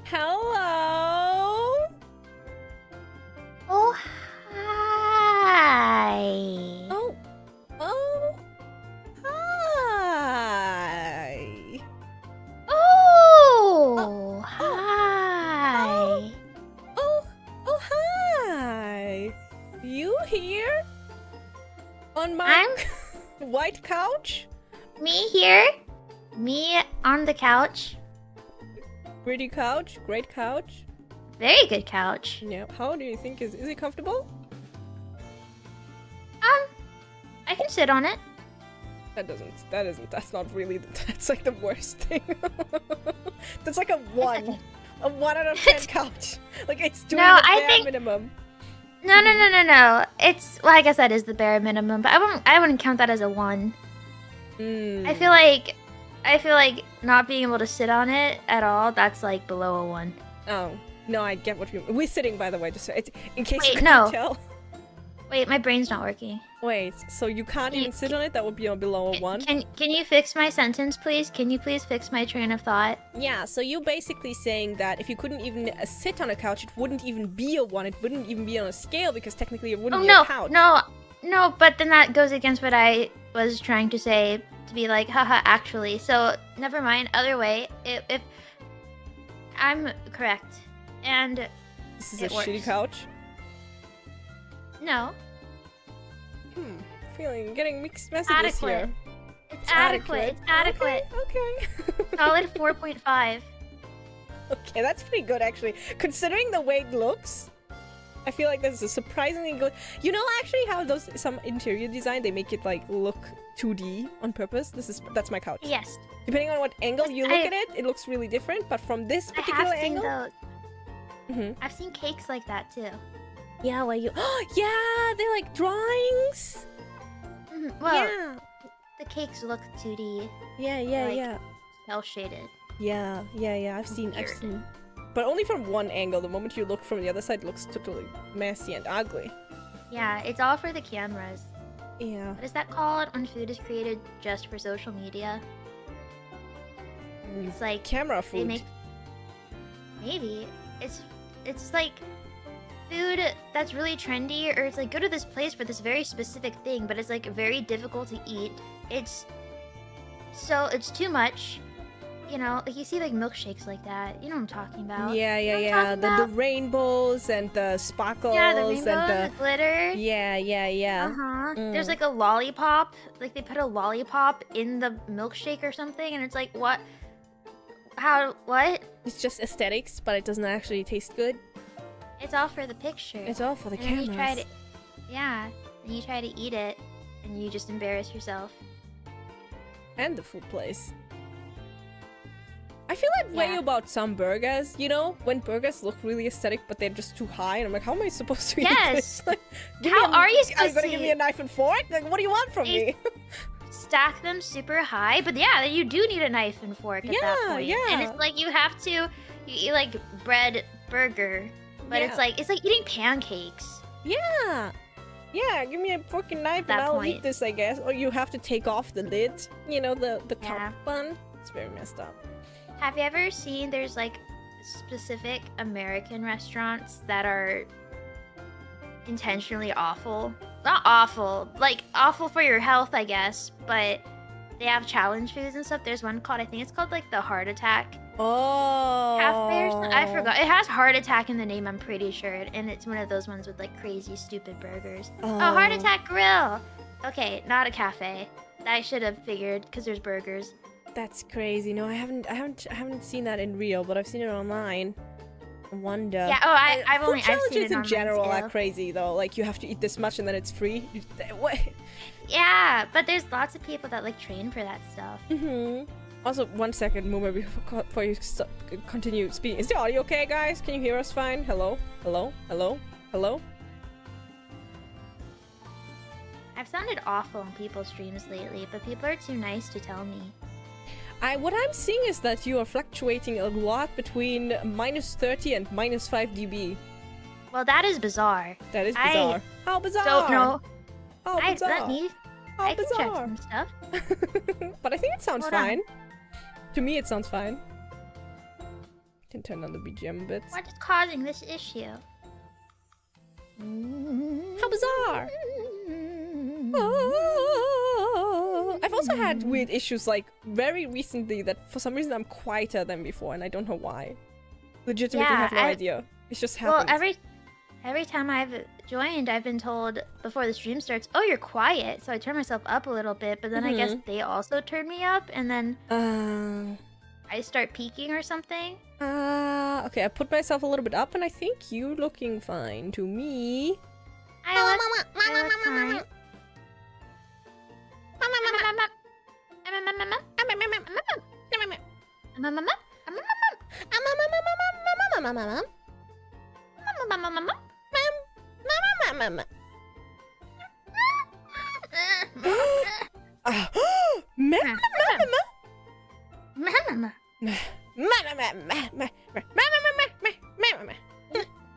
Hello. Oh, hi. Oh. Oh. Hi. Oh, hi. Oh, hi. You here? On my I'm white couch? me here. Me on the couch. Pretty couch? Great couch? Very good couch. Yeah. How do you think is it comfortable? I can sit on it. That's not really, that's like the worst thing. That's like a 1. okay. A 1 out of 10 couch. Like it's doing No, the I bare think- minimum. No. It's well, I guess that is the bare minimum, but I wouldn't count that as a 1. I feel like not being able to sit on it at all, that's like below a 1. Oh, no, I get what you mean. We're sitting, by the way, just so it's, in case Wait, you no. can't tell. Wait, my brain's not working. Wait, so you can't even sit on it? That would be below a 1? Can you fix my sentence, please? Can you please fix my train of thought? Yeah, so you're basically saying that if you couldn't even sit on a couch, it wouldn't even be a 1. It wouldn't even be on a scale because technically it wouldn't Oh be no, a couch. no, but then that goes against what I was trying to say, to be like, haha, actually. So, never mind, other way, if I'm correct, and This is it a works. shitty couch. no, Getting mixed messages adequate. here. It's adequate, it's adequate. Okay. Solid 4.5. Okay, that's pretty good actually. Considering the way it looks, I feel like this is a surprisingly good. You know, actually, how some interior design they make it like look 2D on purpose. That's my couch. Yes, Depending on what angle you look at it, it looks really different. But from this I particular have seen angle, those. I've seen cakes like that too. yeah, where you, yeah, they're like drawings. Well, Yeah, the cakes look 2D, yeah, like- cel shaded. yeah. I've seen, Weird. but only from one angle. The moment you look from the other side, it looks totally messy and ugly. Yeah, it's all for the cameras. Yeah. What is that called when food is created just for social media? It's like Camera they food. make maybe it's like food that's really trendy, or it's like go to this place for this very specific thing, but it's like very difficult to eat. It's too much. You know, like you see like milkshakes like that. You know what I'm talking about? Yeah. You know what I'm talking The about? rainbows and the sparkles Yeah, the rainbow and and the glitter. yeah. Uh-huh. Mm. There's like a lollipop. Like they put a lollipop in the milkshake or something, and it's like what? How? What? It's just aesthetics, but it doesn't actually taste good. It's all for the picture. It's all for the and then cameras. you try to, yeah, and you try to eat it, and you just embarrass yourself. And the food place. I feel that way Yeah. about some burgers, you know? When burgers look really aesthetic, but they're just too high, and I'm like, how am I supposed to eat Yes. this? Like, How are you Are you supposed gonna to give me eat? a knife and fork? Like, what do you want from me? Stack them super high, but yeah, you do need a knife and fork at that Yeah, point. yeah. And it's like you have to, you eat like bread burger, but Yeah. it's like eating pancakes. Yeah. Yeah, give me a fucking knife and That I'll eat point. this, I guess. Or you have to take off the lid. You know, the Yeah. top bun. It's very messed up. Have you ever seen there's like specific American restaurants that are intentionally awful? Not awful, like awful for your health, I guess, but they have challenge foods and stuff. There's one called, I think it's called like the Heart Attack Oh. Cafe or something. I forgot. It has Heart Attack in the name, I'm pretty sure. And it's one of those ones with like crazy, stupid burgers. Oh, Heart Attack Grill! Okay, not a cafe. I should have figured, because there's burgers. That's crazy. No, I haven't seen that in real, but I've seen it online. I wonder. Yeah, oh, I've Food only, I've seen challenges it in online general too. are crazy though. Like you have to eat this much and then it's free. What? Yeah, but there's lots of people that like train for that stuff. Also, 1 second, Mume, before you continue speaking. Is the audio okay, guys? Can you hear us fine? Hello? Hello? Hello? Hello? I've sounded awful on people's streams lately, but people are too nice to tell me. What I'm seeing is that you are fluctuating a lot between -30 and -5 dB. Well, that is bizarre. That is bizarre. How bizarre? Don't know. How bizarre? How I can check bizarre? some stuff. But I think it sounds Hold on. fine. To me, it sounds fine. Can turn on the BGM bits. What is causing this issue? How bizarre! Oh. I've also had weird issues like very recently that for some reason I'm quieter than before and I don't know why. Legitimately have no idea. It's just happened. Well, every time I've joined, I've been told before the stream starts, "Oh, you're quiet." So I turn myself up a little bit, but then I guess they also turn me up, and then I start peaking or something. Okay, I put myself a little bit up, and I think you're looking fine to me. I look fine.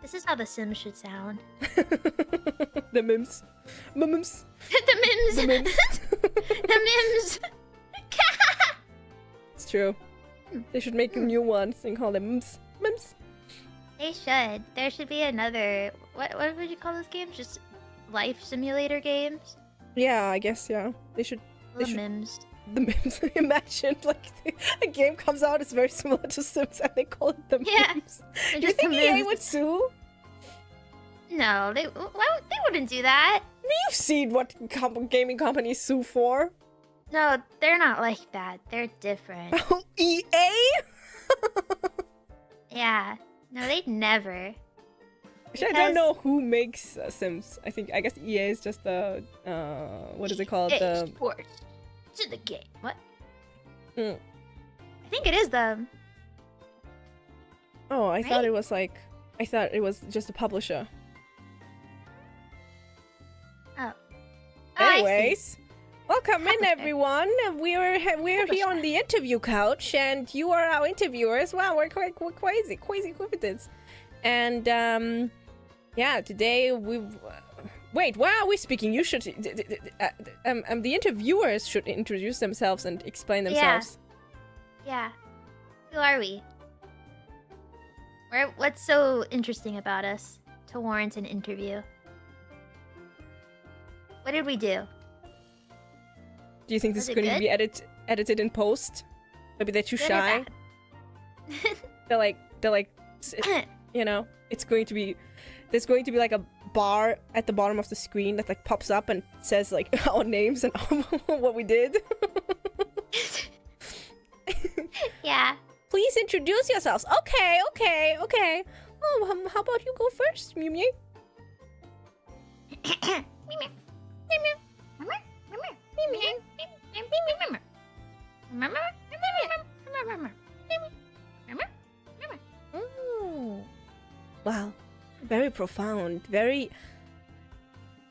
This is how the Sims should sound. The mims. Mims. The mims. The mims. The mims. It's true. They should make new ones and call them mims. Mims. They should. There should be another. What would you call those games? Just life simulator games. Yeah, I guess, yeah. They should. The mims. The mims. Imagine, like, a game comes out, it's very similar to Sims, and they call it the mims. They're Do you just think the EA mims. would sue? No, they wouldn't do that. You've seen what gaming companies sue for. No, they're not like that. They're different. Oh, EA? Yeah. No, they'd never. Actually, I don't know who makes Sims. I guess EA is just the what is it called? EA Sports to the game. What? Mm. I think it is them. Oh, I thought Right? it was like just a publisher. Oh. I see. Anyways, welcome in everyone. We're here on the interview couch, and you are our interviewers. Wow, we're crazy coincidence. And yeah, today we wait. Why are we speaking? You should. The interviewers should introduce themselves and explain themselves. Yeah. Who are we? What's so interesting about us to warrant an interview? What did we do? Do you think this Was is it going to good? be edited in post? Maybe they're too Good or shy. bad? They're like, you know, there's going to be like a bar at the bottom of the screen that like pops up and says like our names and what we did. Yeah. Please introduce yourselves. Okay. Oh, how about you go first, Mew Mew? Oh. Wow, very profound. Very.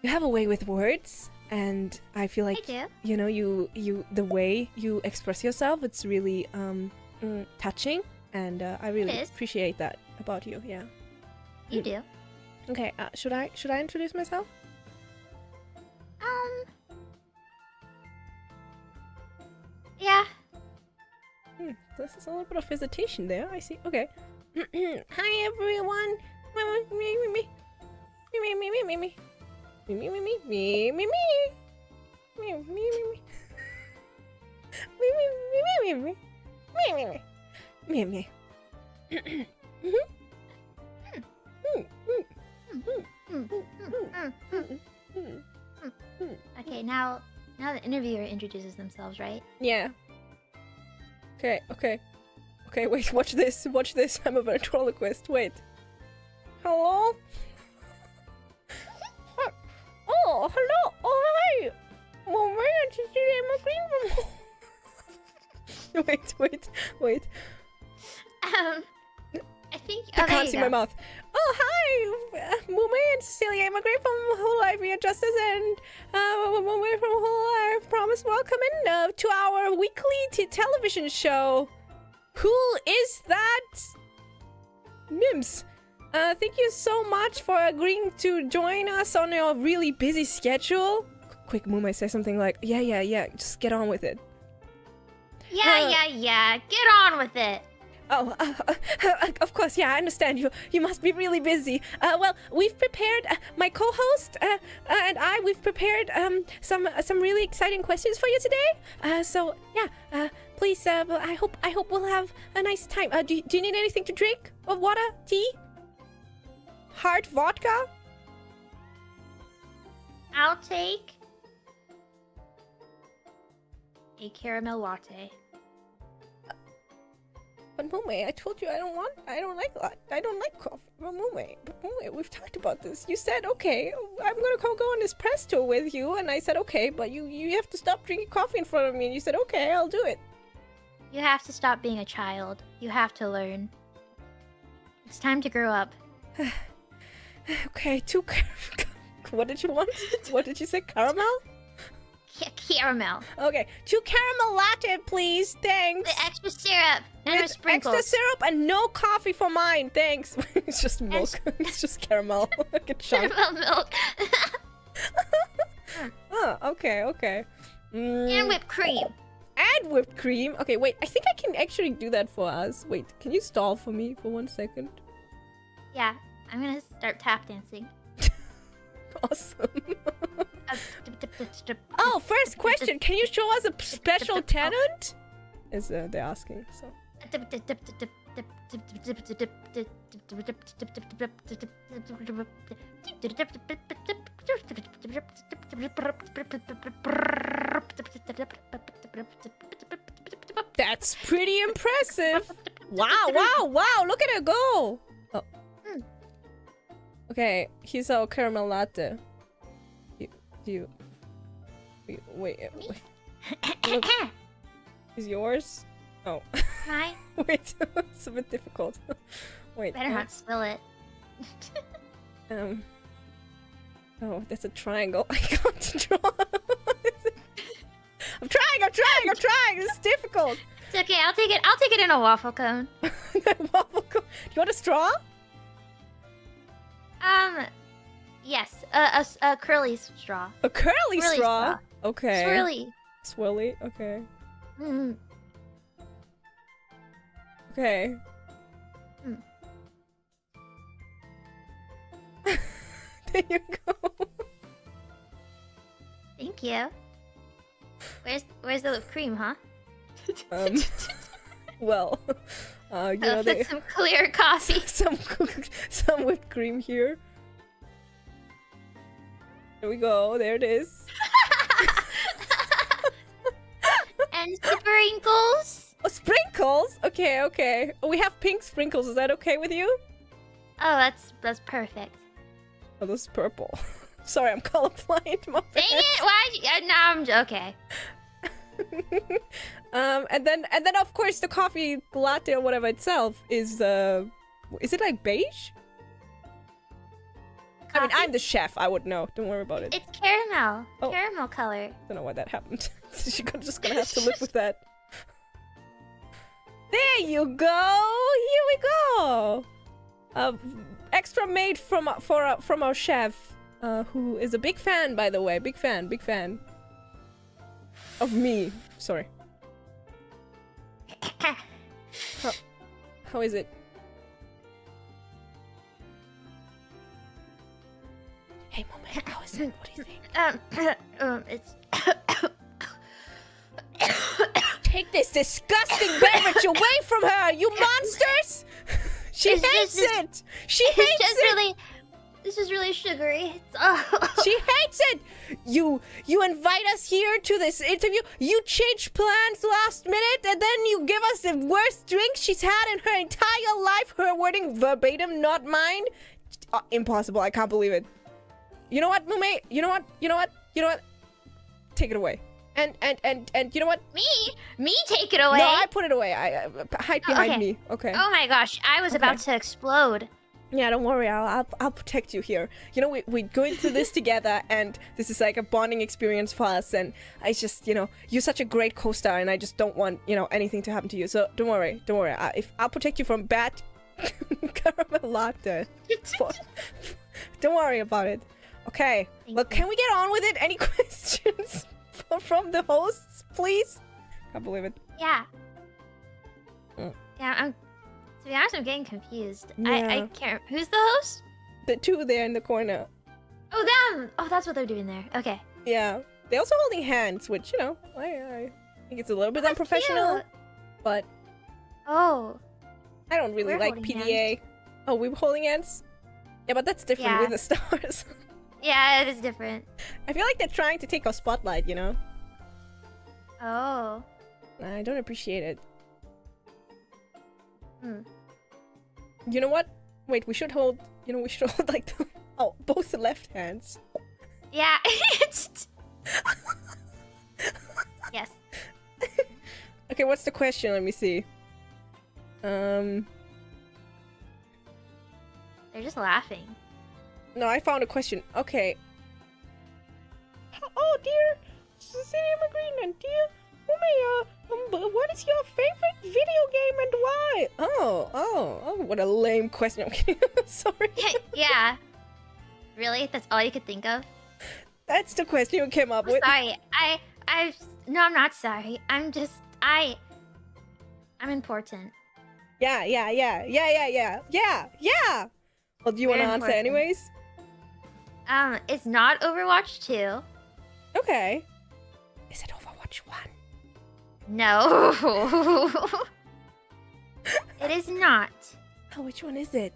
You have a way with words, and I feel like I do. you know the way you express yourself. It's really touching, and I really It is. appreciate that about you. Yeah. You do. Okay. Should I introduce myself? Yeah. This is a little bit of hesitation there. I see. Okay. Hi everyone. Okay, now the interviewer introduces themselves, right? Yeah. Okay. Wait. Watch this. I'm a ventriloquist. Wait. Hello. Oh, hello. Oh, hi. Wait. I think I can't see my mouth. Oh, hi! Mume and Cecilia Immigrin from Whole Life Via Justice and Mume from Whole Life Promise. Welcome in to our weekly television show. Who is that? Mims. Thank you so much for agreeing to join us on your really busy schedule. Quick, Mume, say something like, yeah, just get on with it. Yeah. Get on with it. Oh, of course, yeah, I understand. You must be really busy. Well, we've prepared my co-host and we've prepared some really exciting questions for you today. So yeah, please. I hope we'll have a nice time. Do you need anything to drink? Or water, tea, hard vodka? I'll take a caramel latte. But Mume, I told you I don't like coffee. But Mume, we've talked about this. You said, okay, I'm gonna go on this press tour with you, and I said, okay, but you have to stop drinking coffee in front of me, and you said, okay, I'll do it. You have to stop being a child. You have to learn. It's time to grow up. Okay, what did you want? What did you say? Caramel? Caramel. Okay, 2 caramel latte, please. Thanks. The extra syrup and With sprinkles. extra syrup and no coffee for mine. Thanks. It's just milk. It's just caramel. Like a chunk. Caramel milk. Oh, okay. And whipped cream. And whipped cream. Okay, wait. I think I can actually do that for us. Wait, can you stall for me for 1 second? Yeah, I'm gonna start tap dancing. Awesome. Oh, first question. Can you show us a special talent? Is they're asking. So. That's pretty impressive. Wow. Look at it go. Oh. Okay, here's our caramel latte. Wait. Look, is yours? Oh. Mine? Wait, it's a bit difficult. Wait. Better not spill it. Oh, that's a triangle. I can't draw. I'm trying. This is difficult. It's okay. I'll take it in a waffle cone. Waffle cone. You want a straw? Yes. A curly straw. A curly straw? Okay. Swirly. Okay. Mm. Okay. There you go. Thank you. Where's the whipped cream, huh? Well, you know, Put some clear coffee. some whipped cream here. There we go. There it is. And sprinkles. Oh, sprinkles? Okay. Oh, we have pink sprinkles. Is that okay with you? Oh, that's perfect. Oh, this is purple. Sorry, I'm colorblind. My bad. Dang it! Why? No, I'm okay. And then of course the coffee latte or whatever itself is it like beige? I mean, I'm the chef. I would know. Don't worry about it. It's caramel. Oh. Caramel color. Don't know why that happened. She's just gonna have to live with that. There you go. Here we go. Extra made from our chef, who is a big fan, by the way. Big fan of me. Sorry. How is it? Hey, Moment, how is it? What do you think? It's Take this disgusting beverage away from her, you monsters! She hates it! She hates it! This is really sugary. She hates it! You invite us here to this interview, you change plans last minute, and then you give us the worst drink she's had in her entire life, her wording verbatim, not mine. Impossible, I can't believe it. You know what, Mume? You know what? Take it away. And you know what? Me take it away. No, I put it away. I hide behind me. Okay. Oh my gosh, I was about to explode. Yeah, don't worry. I'll protect you here. You know, we go into this together, and this is like a bonding experience for us. And I just, you know, you're such a great co-star, and I just don't want, you know, anything to happen to you. So don't worry. I'll protect you from bad caramel latte. Don't worry about it. Okay. Well, can we get on with it? Any questions from the hosts, please? Can't believe it. Yeah. Mm. Yeah, To be honest, I'm getting confused. Yeah. I can't. Who's the host? The two there in the corner. Oh, them! Oh, that's what they're doing there. Okay. Yeah. They're also holding hands, which, you know, I think it's a little bit That's unprofessional, cute. but Oh. I don't really We're like holding PDA. Oh, we were holding hands? Yeah, but that's different Yeah. with the stars. Yeah, it is different. I feel like they're trying to take our spotlight, you know? Oh. I don't appreciate it. Hmm. You know what? Wait, we should hold, we should hold like both the left hands. Yeah. Yes. Okay, what's the question? Let me see. They're just laughing. No, I found a question. Okay. Oh, dear Immigrin and dear Mumeya, what is your favorite video game and why? Oh, what a lame question. I'm kidding. Sorry. Yeah. Really? That's all you could think of? That's the question you came up I'm with. sorry. No, I'm not sorry. I'm important. Yeah. Well, do you want to Very answer important. anyways? It's not Overwatch 2. Okay. Is it Overwatch 1? No. It is not. Oh, which one is it?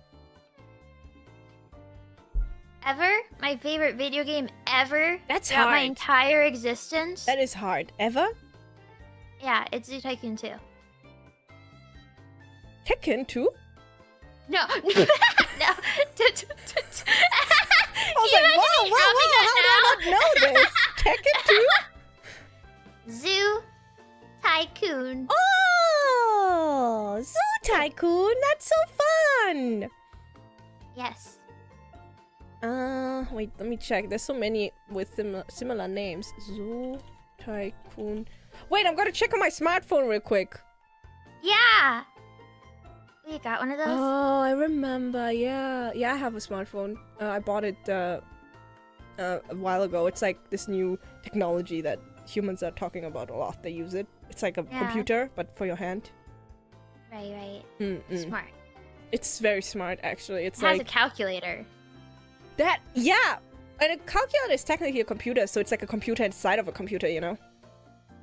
Ever? My favorite video game ever? That's throughout my hard. entire existence? That is hard. Ever? Yeah, it's Zoo Tycoon 2. Tekken 2? No. No. I was like, whoa, how did I not know this? Tekken 2? Zoo Tycoon. Oh, Zoo Tycoon, that's so fun! Yes. Wait, let me check. There's so many with similar names. Zoo Tycoon. Wait, I'm gonna check on my smartphone real quick. Yeah. We got one of those. Oh, I remember. Yeah, I have a smartphone. I bought it a while ago. It's like this new technology that humans are talking about a lot. They use it. It's like a Yeah. computer, but for your hand. Right. Mm-mm. Smart. It's very smart, actually. It's It has like a calculator. that. Yeah, and a calculator is technically a computer, so it's like a computer inside of a computer, you know?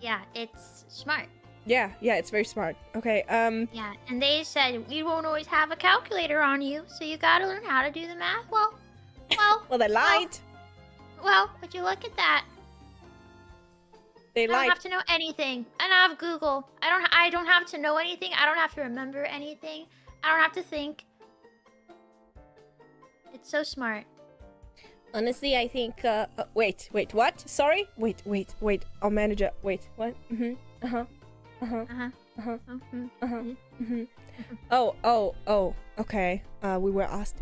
Yeah, it's smart. Yeah, it's very smart. Okay, Yeah, and they said you won't always have a calculator on you, so you gotta learn how to do the math. Well, well, they lied. would you look at that? They I don't lied. have to know anything. And I have Google. I don't have to know anything. I don't have to remember anything. I don't have to think. It's so smart. Honestly, I think, wait, what? Sorry? Wait. Our manager, wait, what? Oh, okay. We were asked,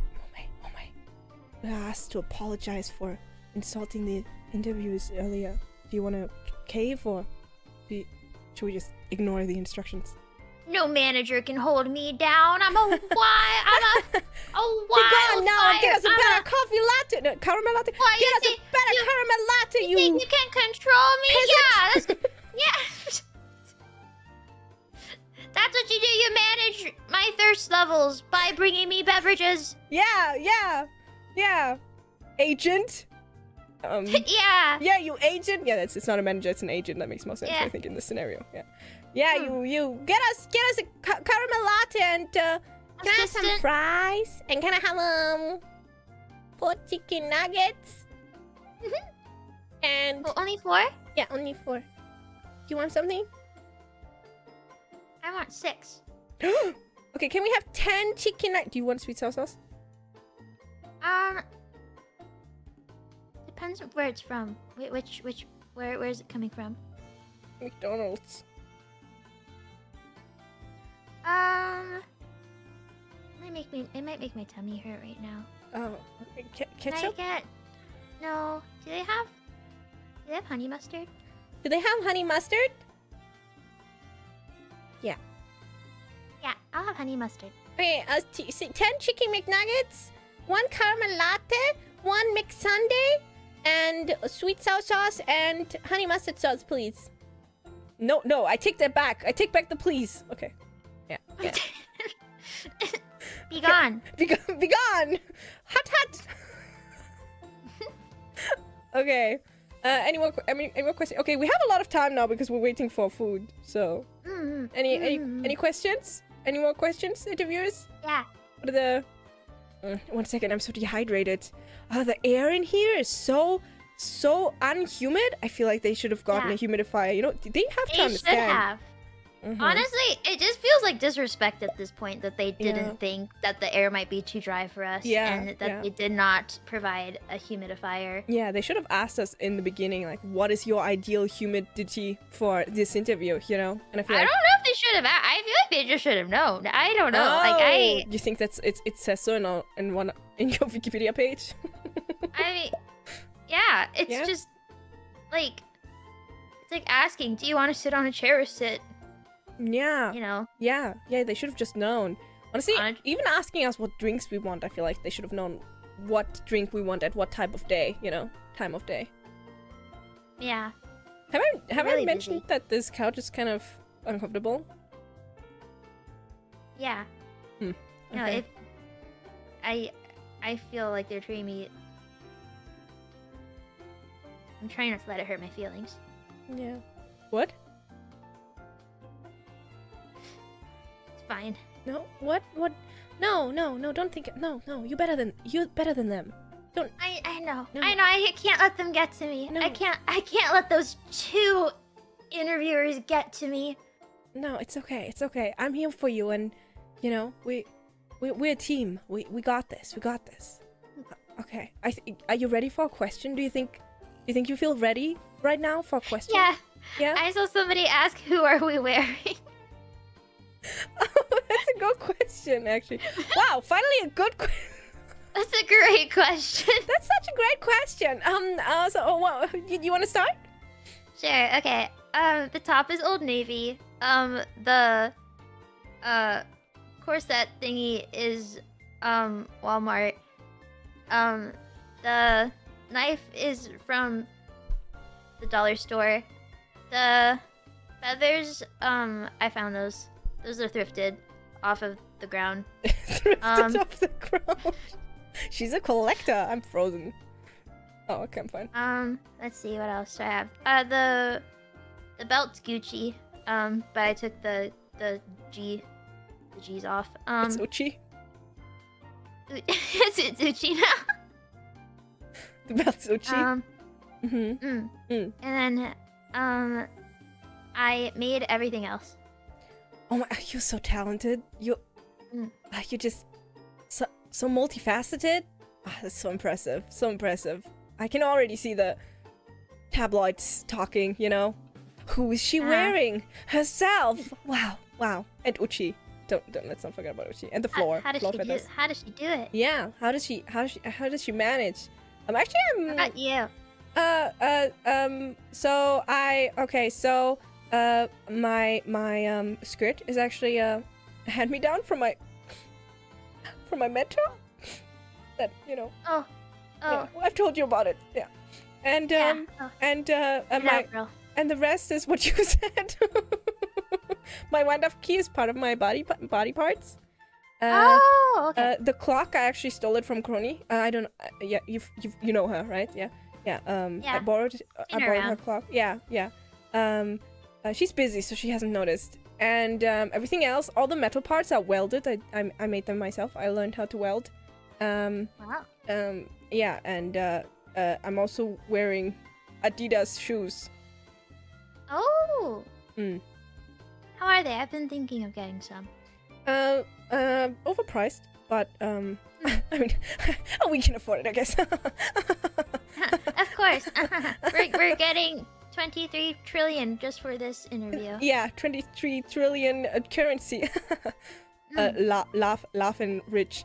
we were asked to apologize for insulting the interviews earlier. Do you want to cave or should we just ignore the instructions? No manager can hold me down. I'm a wild. Be gone now and get us a better coffee latte. No, caramel latte. What, Get you us a think- better you- caramel latte, You think you can control me? peasant. Yeah. That's what you do. You manage my thirst levels by bringing me beverages. Yeah. Agent. Yeah. You agent. Yeah, it's not a manager, it's an agent. That makes more sense, Yeah. I think, in this scenario. Yeah, you get us a caramel latte and can I have some Assistant. fries and can I have 4 chicken nuggets? And Oh, only 4? yeah, only 4. Do you want something? I want 6. Okay, can we have 10 chicken nuggets? Do you want sweet sauce? Depends on where it's from. Where is it coming from? McDonald's. It might make my tummy hurt right now. Oh, okay. Can I Ketchup? get? No. Do they have honey mustard? Do they have honey mustard? Yeah, I'll have honey mustard. Okay, 10 chicken McNuggets, 1 caramel latte, 1 McSundae, and a sweet sour sauce and honey mustard sauce, please. No, I take that back. I take back the please. Okay. Yeah. Be gone. Be gone! Hot, hot! Okay. Any more questions? Okay, we have a lot of time now because we're waiting for food. So, any questions? Any more questions, interviewers? Yeah. What are the? 1 second, I'm so dehydrated. The air in here is so unhumid. I feel like they should have gotten a humidifier. You know, they have to They understand. should have. Honestly, it just feels like disrespect at this point that they didn't think that the air might be too dry for us, and that they did not provide a humidifier. Yeah, they should have asked us in the beginning, like, what is your ideal humidity for this interview, you know? And I feel I like, don't know if they should have. I feel like they just should have known. I don't know. Like you think that's it says so in your Wikipedia page? I mean, yeah, it's just like it's like asking, do you want to sit on a chair or sit? Yeah. You know. Yeah, they should have just known. Honestly, even asking us what drinks we want, I feel like they should have known what drink we want at what type of day, you know, time of day. Yeah. Have Really I mentioned busy. that this couch is kind of uncomfortable? Yeah. No, Okay. I feel like they're treating me. I'm trying not to let it hurt my feelings. Yeah. What? It's fine. No. What? No, don't think it. No, you're better than them. Don't. I know. No. I know. I can't let them get to me. No. I can't let those two interviewers get to me. No, it's okay. I'm here for you, and you know, we're a team. We got this. Okay. Are you ready for a question? Do you think you feel ready right now for a question? Yeah. Yeah. I saw somebody ask, "Who are we wearing?" Oh, that's a good question, actually. Wow, finally a good question. That's a great question. That's such a great question. You want to start? Sure. Okay. The top is Old Navy. The corset thingy is Walmart. The knife is from the dollar store. The feathers, I found those. Those are thrifted off of the ground. Thrifted off the ground. She's a collector. I'm frozen. Oh, okay, I'm fine. Let's see, what else do I have? The belt's Gucci. But I took the G's off. It's Uchi. It's Uchi now. The belt's Uchi. And then, I made everything else. Oh my, you're so talented. You're just so multifaceted. That's so impressive. I can already see the tabloids talking, you know. Who is she wearing? Herself. Wow. And Uchi. Don't let's not forget about Uchi. And the floor. How does she do it? Yeah. How does she manage? I'm What about you? My skirt is actually a hand me down from my mentor. That, you know. Oh. Yeah, I've told you about it. Yeah. And and the rest is what you said. My wind up key is part of my body parts. Okay. The clock, I actually stole it from Crony. I don't. Yeah, you know her, right? Yeah. I borrowed her clock. Yeah. She's busy, so she hasn't noticed. And everything else, all the metal parts are welded. I made them myself. I learned how to weld. Wow. Yeah, and I'm also wearing Adidas shoes. Oh. How are they? I've been thinking of getting some. Overpriced, but I mean, we can afford it, I guess. Of course. We're getting 23 trillion just for this interview. Yeah, 23 trillion currency. Laugh and rich.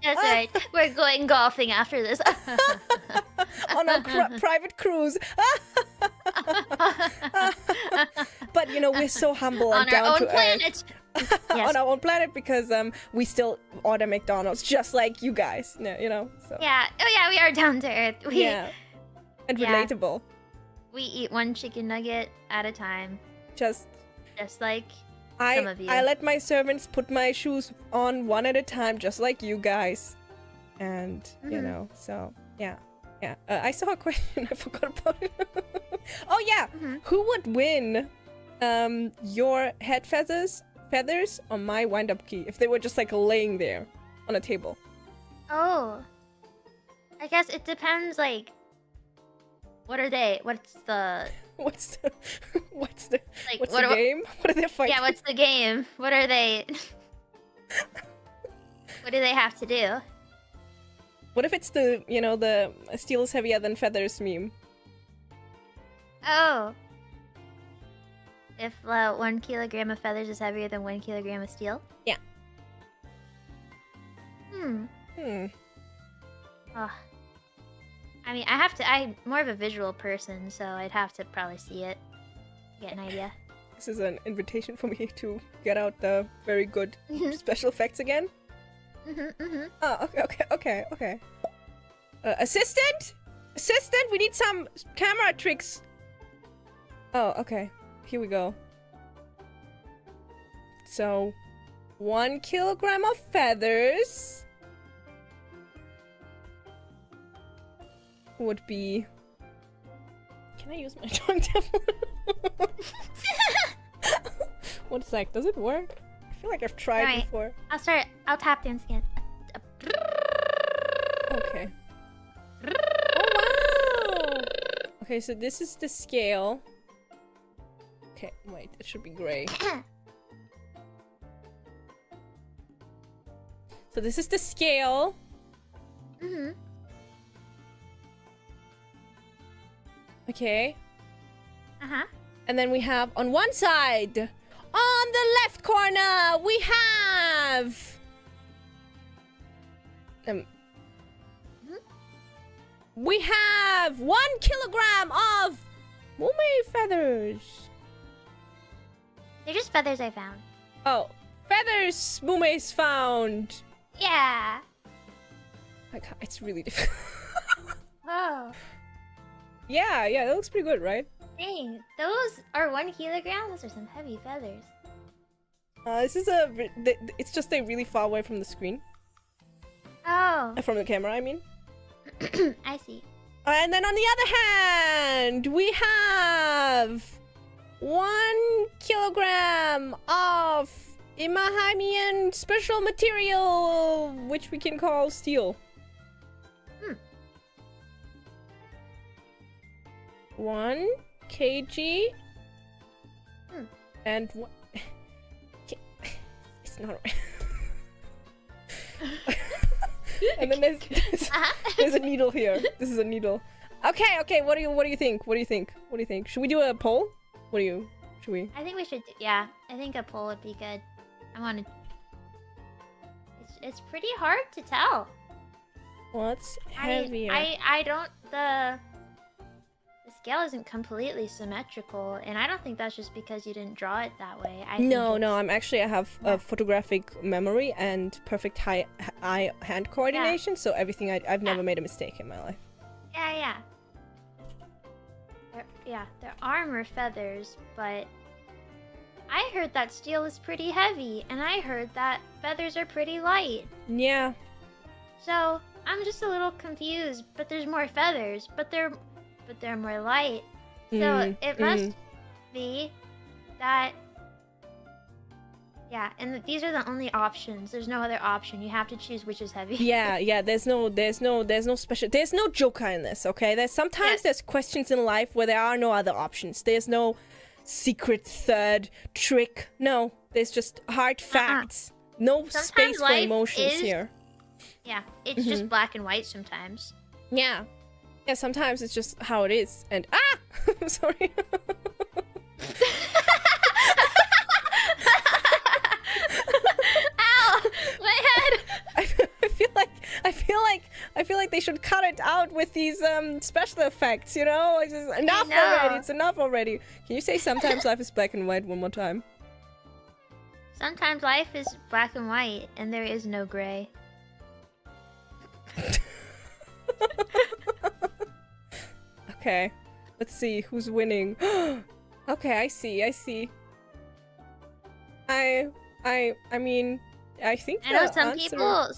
That's right. We're going golfing after this. On a private cruise. But you know, we're so humble and down to earth. Yes. On our own planet, because we still order McDonald's just like you guys. You know. So. Yeah. Oh yeah, we are down to earth. And relatable. We eat one chicken nugget at a time, Just like some of you. I let my servants put my shoes on one at a time, just like you guys. And you know, so yeah. I saw a question. I forgot about it. Oh yeah, who would win? Your head feathers or my wind-up key if they were just like laying there on a table? Oh, I guess it depends. Like, what are they? What's the game? What are they fighting? Yeah, what's the game? What are they? What do they have to do? What if it's the the steel is heavier than feathers meme? Oh. If 1 kilogram of feathers is heavier than 1 kilogram of steel? Yeah. Oh. I mean, I'm more of a visual person, so I'd have to probably see it to get an idea. This is an invitation for me to get out the very good special effects again. Oh, okay. Assistant, we need some camera tricks. Oh, okay. Here we go. So, 1 kilogram of feathers would be. Can I use my drawing tablet? One sec. Does it work? I feel like I've tried before. I'll tap dance again. Okay. Oh wow! Okay, so this is the scale. Okay, wait, it should be gray. So this is the scale. Okay. And then we have on one side, on the left corner, we have we have 1 kilogram of Mumei feathers. They're just feathers I found. Oh, feathers Mumei's found. Yeah. My God, it's really difficult. Oh. Yeah, that looks pretty good, right? Dang, those are 1 kilogram? Those are some heavy feathers. This is it's just they're really far away from the screen. Oh. From the camera, I mean. I see. And then on the other hand, we have 1 kilogram of Imahamian special material, which we can call steel. 1 kg. And what? It's not right. And then there's a needle here. This is a needle. Okay. What do you think? Should we do a poll? Should we? I think we should. Yeah, I think a poll would be good. I want to. It's pretty hard to tell. What's heavier? I don't. The scale isn't completely symmetrical, and I don't think that's just because you didn't draw it that way. No, I have a photographic memory and perfect hand coordination, so everything I've never made a mistake in my life. Yeah. There are more feathers, but I heard that steel is pretty heavy, and I heard that feathers are pretty light. Yeah. So I'm just a little confused. But there's more feathers, but they're more light. So it must be that. Yeah, and these are the only options. There's no other option. You have to choose which is heavy. Yeah. There's no special. There's no joker in this. Okay. There's questions in life where there are no other options. There's no secret third trick. No, there's just hard facts. No space for emotions here. Yeah, it's just black and white sometimes. Yeah, sometimes it's just how it is. And sorry. Ow! My head! I feel like they should cut it out with these special effects, you know? It's just enough already. It's enough already. Can you say sometimes life is black and white one more time? Sometimes life is black and white, and there is no gray. Okay. Let's see who's winning. Okay, I see. I mean, I think I know the some answer- people.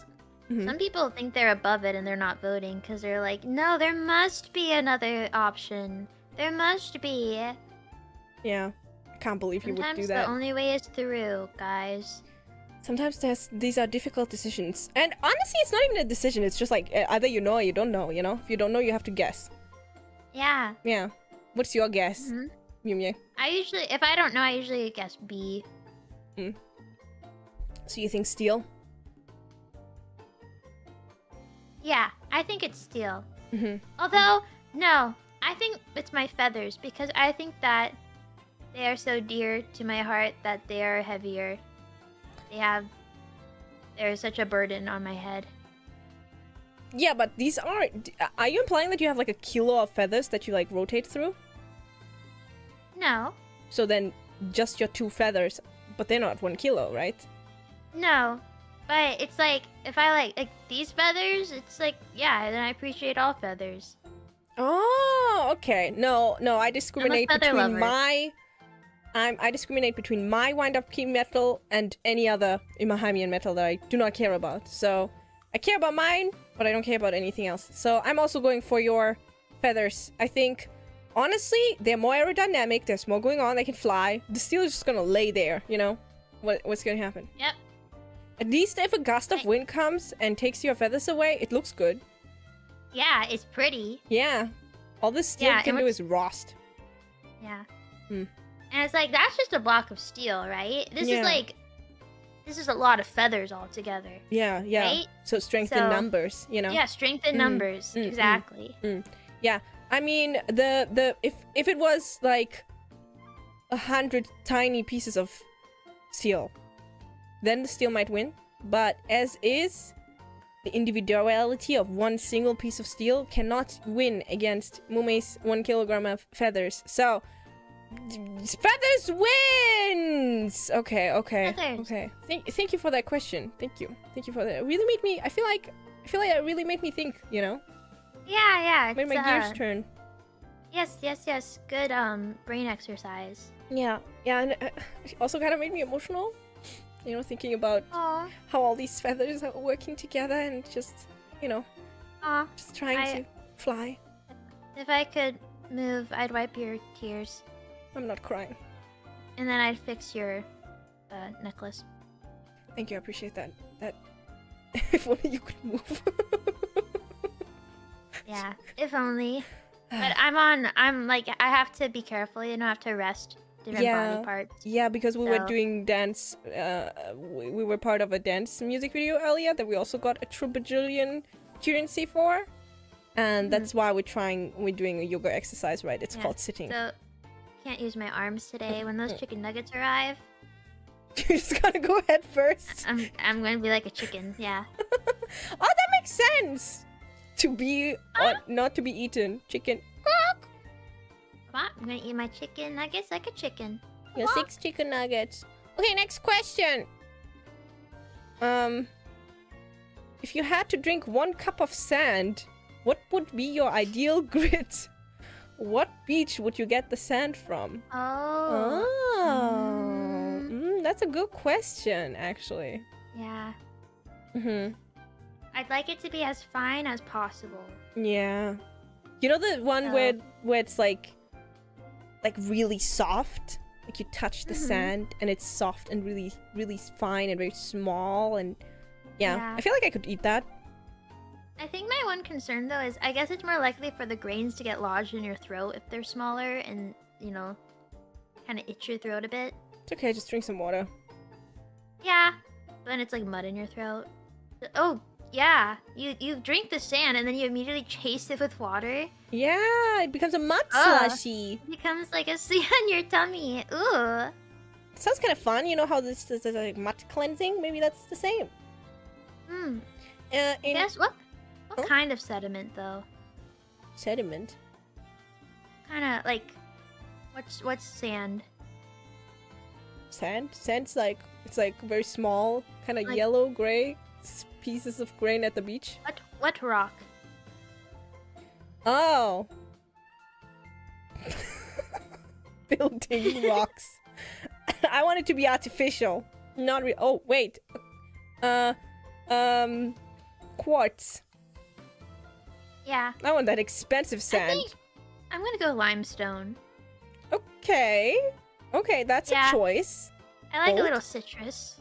Mhm. Some people think they're above it and they're not voting because they're like, no, there must be another option. There must be. Yeah, I can't believe you would Sometimes do the that. only way is through, guys. Sometimes these are difficult decisions, and honestly, it's not even a decision. It's just like either you know or you don't know. You know, if you don't know, you have to guess. Yeah. Yeah. What's your guess, Mhm. Yumye? If I don't know, I usually guess B. So you think steel? Yeah, I think it's steel. Mm-hmm. Although, no, I think it's my feathers because I think that they are so dear to my heart that they are heavier. They're such a burden on my head. Yeah, but these are. Are you implying that you have like a kilo of feathers that you like rotate through? No, So then, just your 2 feathers, but they're not 1 kilo, right? no, but it's like if I like these feathers, it's like yeah, then I appreciate all feathers. Oh, okay. No, I discriminate feather between lover. I discriminate between my wind-up key metal and any other Imahamian metal that I do not care about. So I care about mine, but I don't care about anything else. So I'm also going for your feathers. I think, honestly, they're more aerodynamic. There's more going on. They can fly. The steel is just gonna lay there. You know, what's gonna happen? Yep. At least if a gust of wind comes and takes your feathers away, it looks good. Yeah, it's pretty. Yeah. All this steel Yeah, can and do what's- is rust. Yeah. Hmm. And it's like that's just a block of steel, right? This Yeah. is a lot of feathers all together. Yeah. Right? So strength in So- numbers, you know. Yeah, strength in Mm, numbers. mm, mm. Exactly. I mean, the if it was like 100 tiny pieces of steel, then the steel might win. But as is, the individuality of one single piece of steel cannot win against Mume's 1 kilogram of feathers. So feathers wins. Okay. Feathers. Okay. Thank you for that question. Thank you for that. It really made me. I feel like it really made me think. You know, Yeah. made my it's, gears turn. Yes. Good brain exercise. Yeah, and it also kind of made me emotional. You know, thinking about Aw. how all these feathers are working together and just, you know, Aw. just trying to fly. If I could move, I'd wipe your tears. I'm not crying. And then I'd fix your necklace. Thank you, I appreciate that. If only you could move. Yeah, if only. But I'm like, I have to be careful, you know, I have to rest different body parts. Yeah, because we were So- doing dance. We were part of a dance music video earlier that we also got a tribajillion currency for, and that's why we're doing a yoga exercise, right? It's Yeah, called sitting. So, can't use my arms today. When those chicken nuggets arrive, You just gotta go head first. I'm gonna be like a chicken, yeah. Oh, that makes sense. To be or not to be eaten. Chicken. Come on, I'm gonna eat my chicken nuggets like a chicken. Your 6 chicken nuggets. Okay, next question. If you had to drink 1 cup of sand, what would be your ideal grit? What beach would you get the sand from? Oh. That's a good question, actually. Yeah. Mm-hmm. I'd like it to be as fine as possible. Yeah. You know the one Oh. where it's like really soft? Like you touch the sand and it's soft and really, really fine and very small and yeah. I feel like I could eat that. I think my one concern though is I guess it's more likely for the grains to get lodged in your throat if they're smaller and, you know, kind of itch your throat a bit. It's okay, just drink some water. Yeah, but then it's like mud in your throat. Oh, yeah. You drink the sand and then you immediately chase it with water. Yeah, it becomes a mud Ugh. slushy. It becomes like a sea on your tummy. Ooh. Sounds kind of fun. You know how this is like mud cleansing? Maybe that's the same. Hmm. In Guess what Huh? kind of sediment though? sediment. Kind of like what's sand? Sand? Sand's like it's like very small, kind of Like- yellow gray pieces of grain at the beach. What rock? Oh. building rocks. I want it to be artificial, not real. Oh wait, quartz. Yeah. I want that expensive I sand. think I'm gonna go limestone. Okay, that's Yeah. a choice. I like Gold? a little citrus.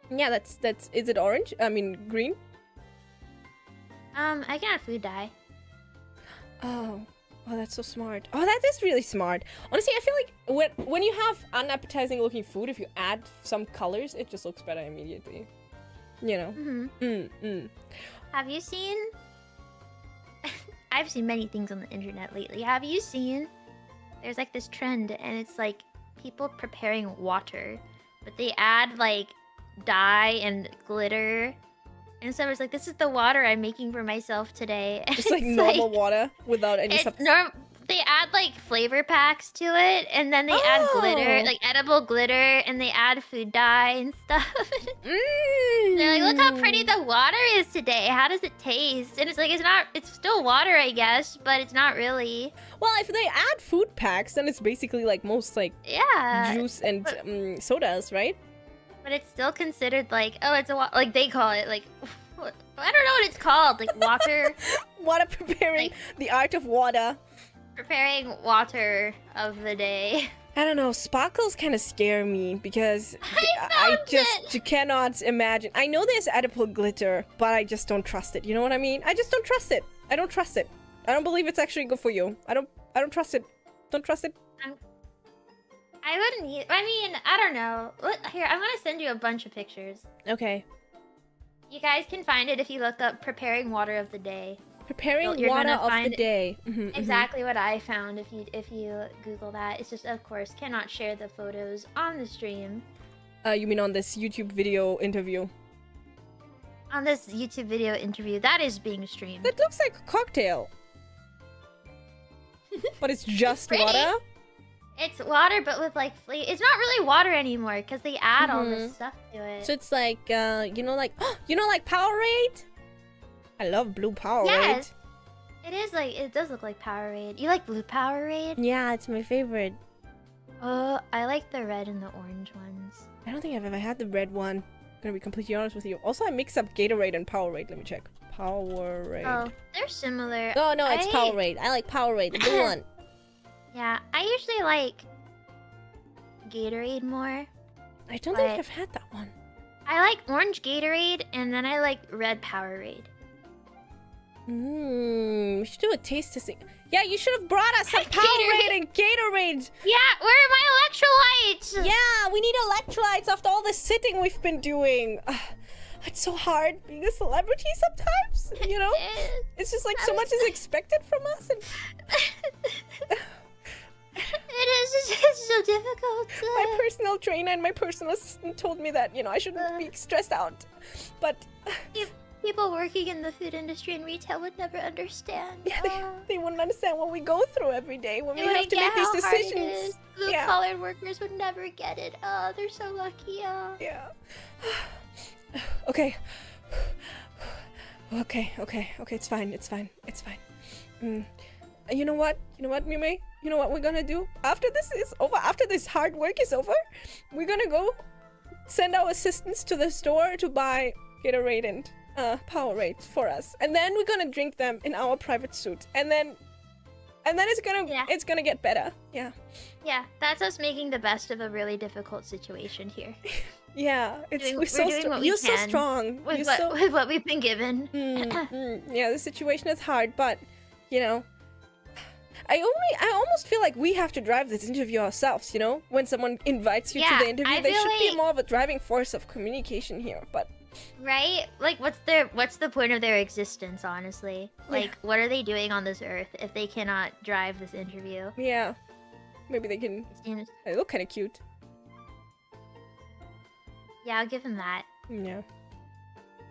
Yeah, that's. Is it orange? I mean green. I can add food dye. Oh, that's so smart. Oh, that is really smart. Honestly, I feel like when you have unappetizing looking food, if you add some colors, it just looks better immediately. You know. Mm-hmm. Have you seen? I've seen many things on the internet lately. Have you seen? There's like this trend, and it's like people preparing water, but they add like dye and glitter. And so it's like, this is the water I'm making for myself today. And Just like it's normal water without any It's substance. they add like flavor packs to it, and then they add glitter, Oh. like edible glitter, and they add food dye and stuff. Mm. They're like, look how pretty the water is today. How does it taste? And it's like, it's still water, I guess, but it's not really. Well, if they add food packs, then it's basically like most like Yeah. juice and sodas, right? But it's still considered like, oh, it's like they call it like, I don't know what it's called, like water, Water preparing, Like- the art of water. preparing water of the day. I don't know, sparkles kind of scare me because I you cannot imagine. I know there's edible glitter, but I just don't trust it. You know what I mean? I just don't trust it. I don't trust it. I don't believe it's actually good for you. I don't trust it. Don't trust it. I wouldn't. I mean, I don't know. Here, I'm gonna send you a bunch of pictures. Okay. You guys can find it if you look up "preparing water of the day." Preparing You're water gonna of the find day. Exactly what I found. If you Google that, it's just, of course, cannot share the photos on the stream. You mean on this YouTube video interview? On this YouTube video interview that is being streamed. That looks like a cocktail. But it's just pretty. water? It's water, but with like flavor. It's not really water anymore because they add all this stuff to it. So it's like, you know, like Powerade? I love blue Powerade. Yes, it is like it does look like Powerade. You like blue Powerade? Yeah, it's my favorite. Oh, I like the red and the orange ones. I don't think I've ever had the red one. I'm gonna be completely honest with you. Also, I mix up Gatorade and Powerade. Let me check. Powerade. Oh, they're similar. Oh, no, it's Powerade. I like Powerade, the blue one. Yeah, I usually like Gatorade more. I don't think But- I've had that one. I like orange Gatorade, and then I like red Powerade. We should do a taste testing. Yeah, you should have brought us some Powerade and Gatorade. Yeah, where are my electrolytes? Yeah, we need electrolytes after all the sitting we've been doing. It's so hard being a celebrity sometimes, you know? It's just like so much is expected from us. And It's so difficult. my personal trainer and my personal assistant told me that, you know, I shouldn't be stressed out. But People working in the food industry and retail would never understand. yeah, they wouldn't understand what we go through every day when we They have wouldn't to get make how these hard it decisions. is. Blue-collar workers would never get it. Oh, they're so lucky. Oh. Yeah. Okay. Okay, it's fine. You know what, Mime? You know what we're gonna do? After this is over, after this hard work is over, we're gonna go send our assistants to the store to buy Gatorade and Powerade for us. And then we're gonna drink them in our private suit. And then it's gonna get better. Yeah. Yeah, that's us making the best of a really difficult situation here. Yeah, We're doing what we you're so can strong. With You're so with what we've been given. yeah, the situation is hard, but you know, I almost feel like we have to drive this interview ourselves. You know, when someone invites you to Yeah, the interview, I there feel should be like- more of a driving force of communication here. But Right? Like, what's the point of their existence, honestly? Like, what are they doing on this earth if they cannot drive this interview? yeah, maybe they can. Seems- They look kind of cute. Yeah, I'll give them that. Yeah,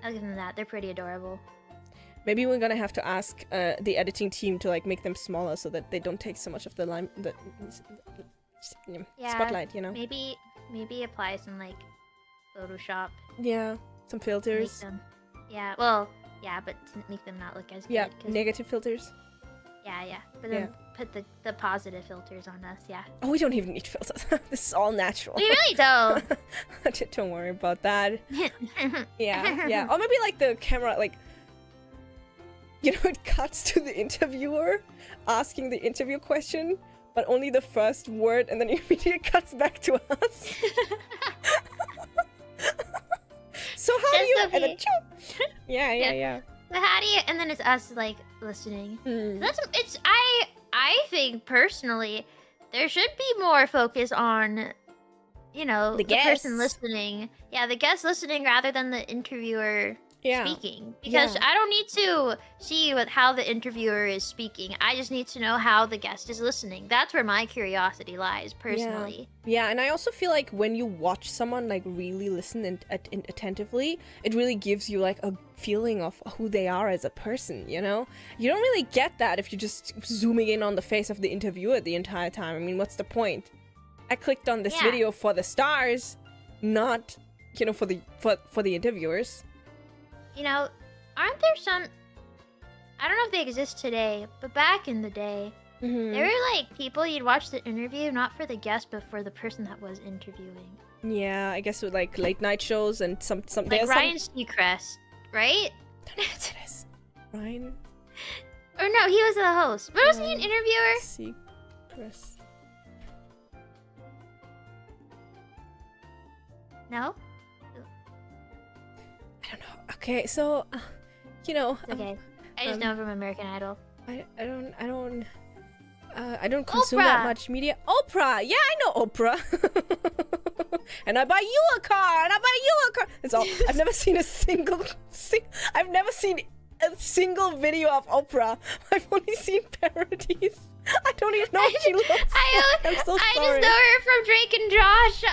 I'll give them that. They're pretty adorable. maybe we're gonna have to ask the editing team to like make them smaller so that they don't take so much of the Yeah, spotlight. You know. Maybe apply some like Photoshop. Yeah, some Make filters. them. Yeah, but to make them not look as Yeah, good. 'cause- negative filters. yeah. But then put the positive filters on us. Yeah. Oh, we don't even need filters. This is all natural. We really don't. Don't worry about that. Yeah. Or maybe like the camera, like, you know, it cuts to the interviewer asking the interview question, but only the first word, and then immediately cuts back to us. So how do you? And then, yeah. So how do you? And then it's us like listening. Mm. It's I think personally, there should be more focus on, you know, the person listening. Yeah, the guest listening rather than the interviewer speaking. Because I don't need to see how the interviewer is speaking. I just need to know how the guest is listening. That's where my curiosity lies, personally. Yeah, and I also feel like when you watch someone like really listen attentively, it really gives you like a feeling of who they are as a person, you know? You don't really get that if you're just zooming in on the face of the interviewer the entire time. I mean, what's the point? I clicked on this video for the stars, not, you know, for the interviewers. You know, aren't there some... I don't know if they exist today, but back in the day, there were like people you'd watch the interview not for the guest, but for the person that was interviewing. Yeah, I guess with like late night shows and some like Ryan Seacrest, right? I don't know what it is. Ryan? Or no, he was the host. But wasn't he an interviewer? Seacrest. No? I don't know. Okay, so, you know. Okay. I just know him from American Idol. I don't consume that much media. Oprah! Yeah, I know Oprah. And I buy you a car, That's all. I've never seen a single video of Oprah. I've only seen parodies. I don't even know what she looks like. I'm so sorry. I just know her from Drake and Josh.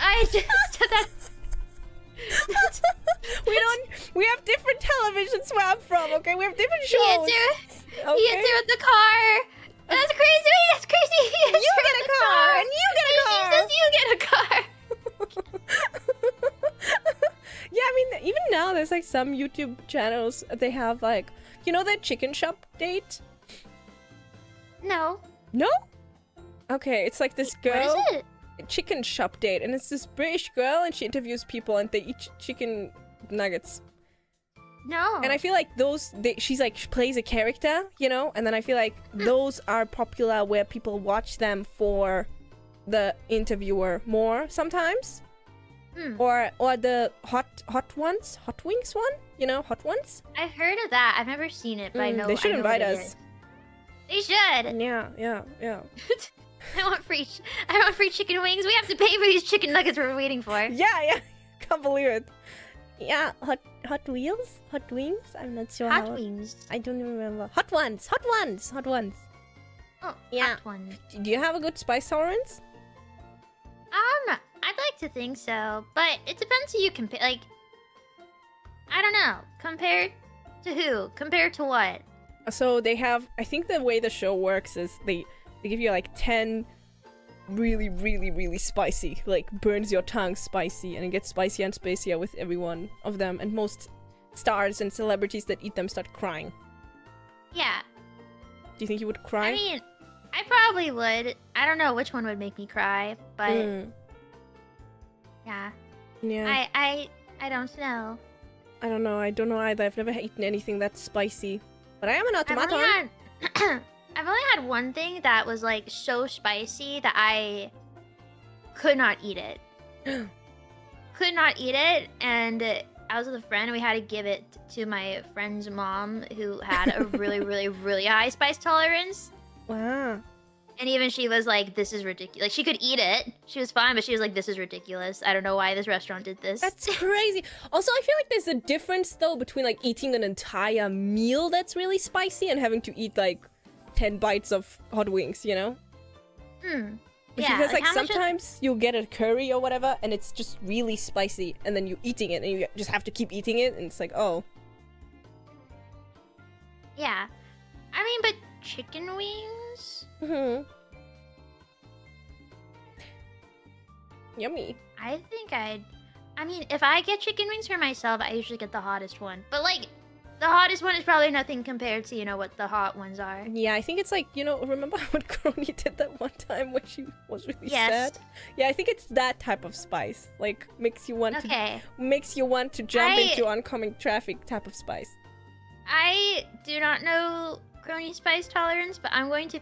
We have different televisions where I'm from, okay? We have different shows. He hits her with the car. That's crazy. That's crazy. You get a car, and you get a car. She says you get a car. Yeah, I mean, even now there's like some YouTube channels. They have like, you know, the chicken shop date. No. No? Okay, it's like this girl. What is it? Chicken shop date, and it's this British girl, and she interviews people, and they eat chicken nuggets. No. And I feel like she's like, she plays a character, you know, and then I feel like those are popular where people watch them for the interviewer more sometimes. Or the hot wings one, you know, hot ones. I've heard of that. I've never seen it, but I know they should invite us. Is. They should. Yeah. I want free chicken wings. We have to pay for these chicken nuggets we're waiting for. Yeah. Can't believe it. Yeah, hot wings? I'm not sure. Hot wings. I don't remember. Hot ones. Oh, yeah. Hot ones. Do you have a good spice tolerance? I'd like to think so, but it depends who you compare. Like, I don't know. Compared to who? Compared to what? So they have, I think the way the show works is they give you like 10 really, really, really spicy, like burns your tongue spicy, and it gets spicier and spicier with every one of them, and most stars and celebrities that eat them start crying. Yeah. Do you think you would cry? I mean, I probably would. I don't know which one would make me cry, but yeah. I don't know. I don't know either. I've never eaten anything that's spicy, but I am an automaton. I've only had one thing that was like so spicy that I could not eat it. And I was with a friend and we had to give it to my friend's mom who had a really, really, really high spice tolerance. Wow. And even she was like, this is ridiculous. Like, she could eat it. She was fine, but she was like, this is ridiculous. I don't know why this restaurant did this. That's crazy. Also, I feel like there's a difference, though, between, like, eating an entire meal that's really spicy and having to eat, like, 10 bites of hot wings, you know? Yeah. Because, like sometimes you'll get a curry or whatever, and it's just really spicy, and then you're eating it, and you just have to keep eating it, and it's like, oh. Yeah. I mean, but chicken wings? Yummy. I think I mean, if I get chicken wings for myself, I usually get the hottest one. But, like, The hottest one is probably nothing compared to, you know, what the hot ones are. Yeah, I think it's like, you know, remember when Crony did that one time when she was really Yes. sad? Yeah, I think it's that type of spice. Like, makes you want to jump into oncoming traffic type of spice. I do not know Crony spice tolerance, but I'm going to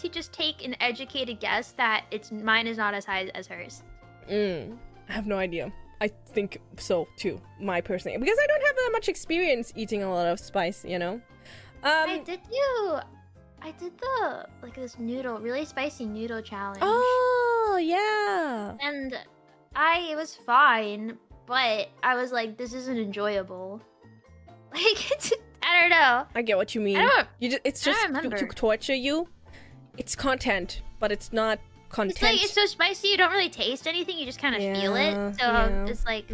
just take an educated guess that mine is not as high as hers. I have no idea. I think so too, my personally, because I don't have that much experience eating a lot of spice, you know. I did the like this really spicy noodle challenge. Oh yeah. And it was fine, but I was like, this isn't enjoyable. Like I don't know. I get what you mean. It's just to torture you. It's content, but it's not content. It's like it's so spicy you don't really taste anything, you just kind of feel it. So it's like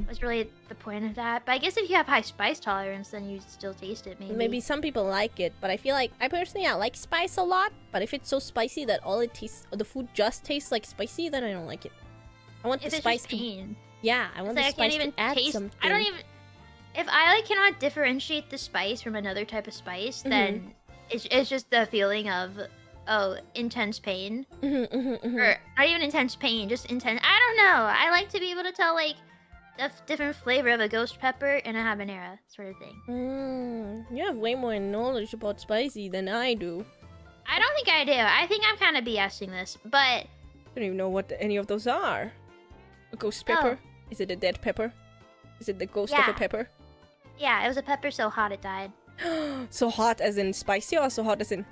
what's really the point of that? But I guess if you have high spice tolerance, then you still taste it. Maybe some people like it, but I feel like I personally like spice a lot. But if it's so spicy that all it tastes, the food just tastes like spicy, then I don't like it. I want the spice to. Yeah, I want the spice to add something. I don't even. If I cannot differentiate the spice from another type of spice, then it's just the feeling of intense pain. Or not even intense pain, just intense. I don't know. I like to be able to tell like the different flavor of a ghost pepper and a habanero sort of thing. You have way more knowledge about spicy than I do. I don't think I do. I think I'm kind of BSing this, but I don't even know what any of those are. A ghost pepper? Is it a dead pepper? Is it the ghost of a pepper? Yeah, it was a pepper so hot it died. So hot as in spicy, or so hot as in?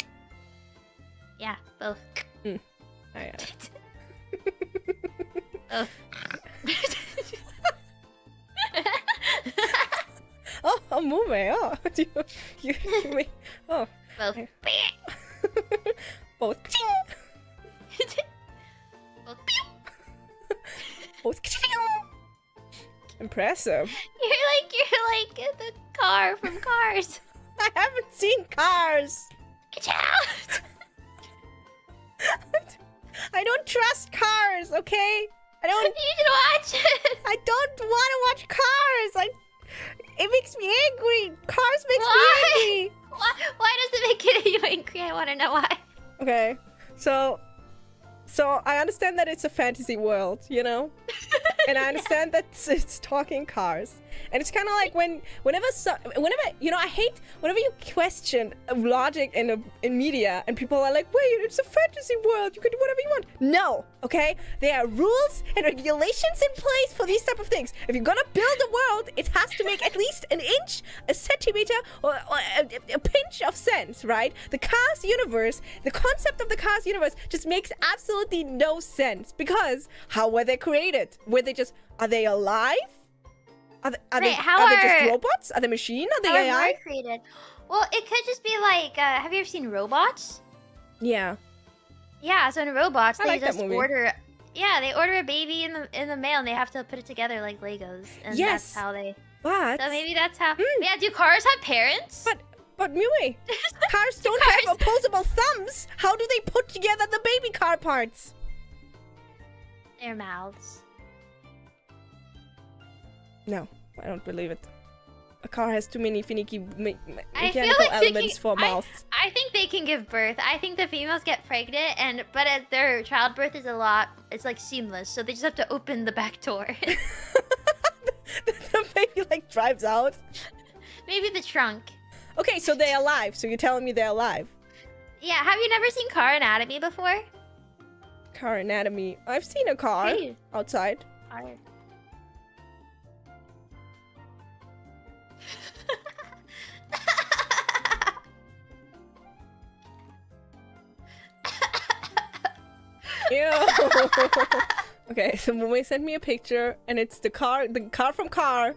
Yeah, both. Oh, Mume. Oh, you mean, oh. Both. Both. Both. Impressive. You're like the car from Cars. I haven't seen Cars. I don't trust Cars, okay? I don't. You should watch it. I don't want to watch Cars. It makes me angry. Cars makes me angry. Why does it make you angry? I want to know why. Okay, so I understand that it's a fantasy world, you know, and I understand that it's talking cars, and it's kind of like whenever you know, I hate whenever you question logic in media and people are like, wait, it's a fantasy world, you can do whatever you want. No, okay, there are rules and regulations in place for these type of things. If you're gonna build a world, it has to make at least an inch, a centimeter, or a pinch of sense, right? The Cars universe, the concept of the Cars universe just makes absolutely no sense, because how were they created? Are they alive? Are they just robots? Are they machine? Are they AI? How are they created? Well, it could just be like, have you ever seen Robots? Yeah. Yeah, so in Robots, I they like just that movie. they order a baby in the mail and they have to put it together like Legos. And Yes. that's how they... But So maybe that's how... Yeah, do cars have parents? But Mui, cars don't have opposable thumbs. How do they put together the baby car parts? Their mouths. No, I don't believe it. A car has too many finicky I feel mechanical like elements for mouths. I think they can give birth. I think the females get pregnant, but their childbirth is it's like seamless, so they just have to open the back door. The baby like drives out. Maybe the trunk. Okay, so they're alive. So you're telling me they're alive? Yeah, have you never seen Car Anatomy before? Car Anatomy. I've seen a car Hey. outside. Car. Ew. Okay, so Mume sent me a picture, and it's the car from Car,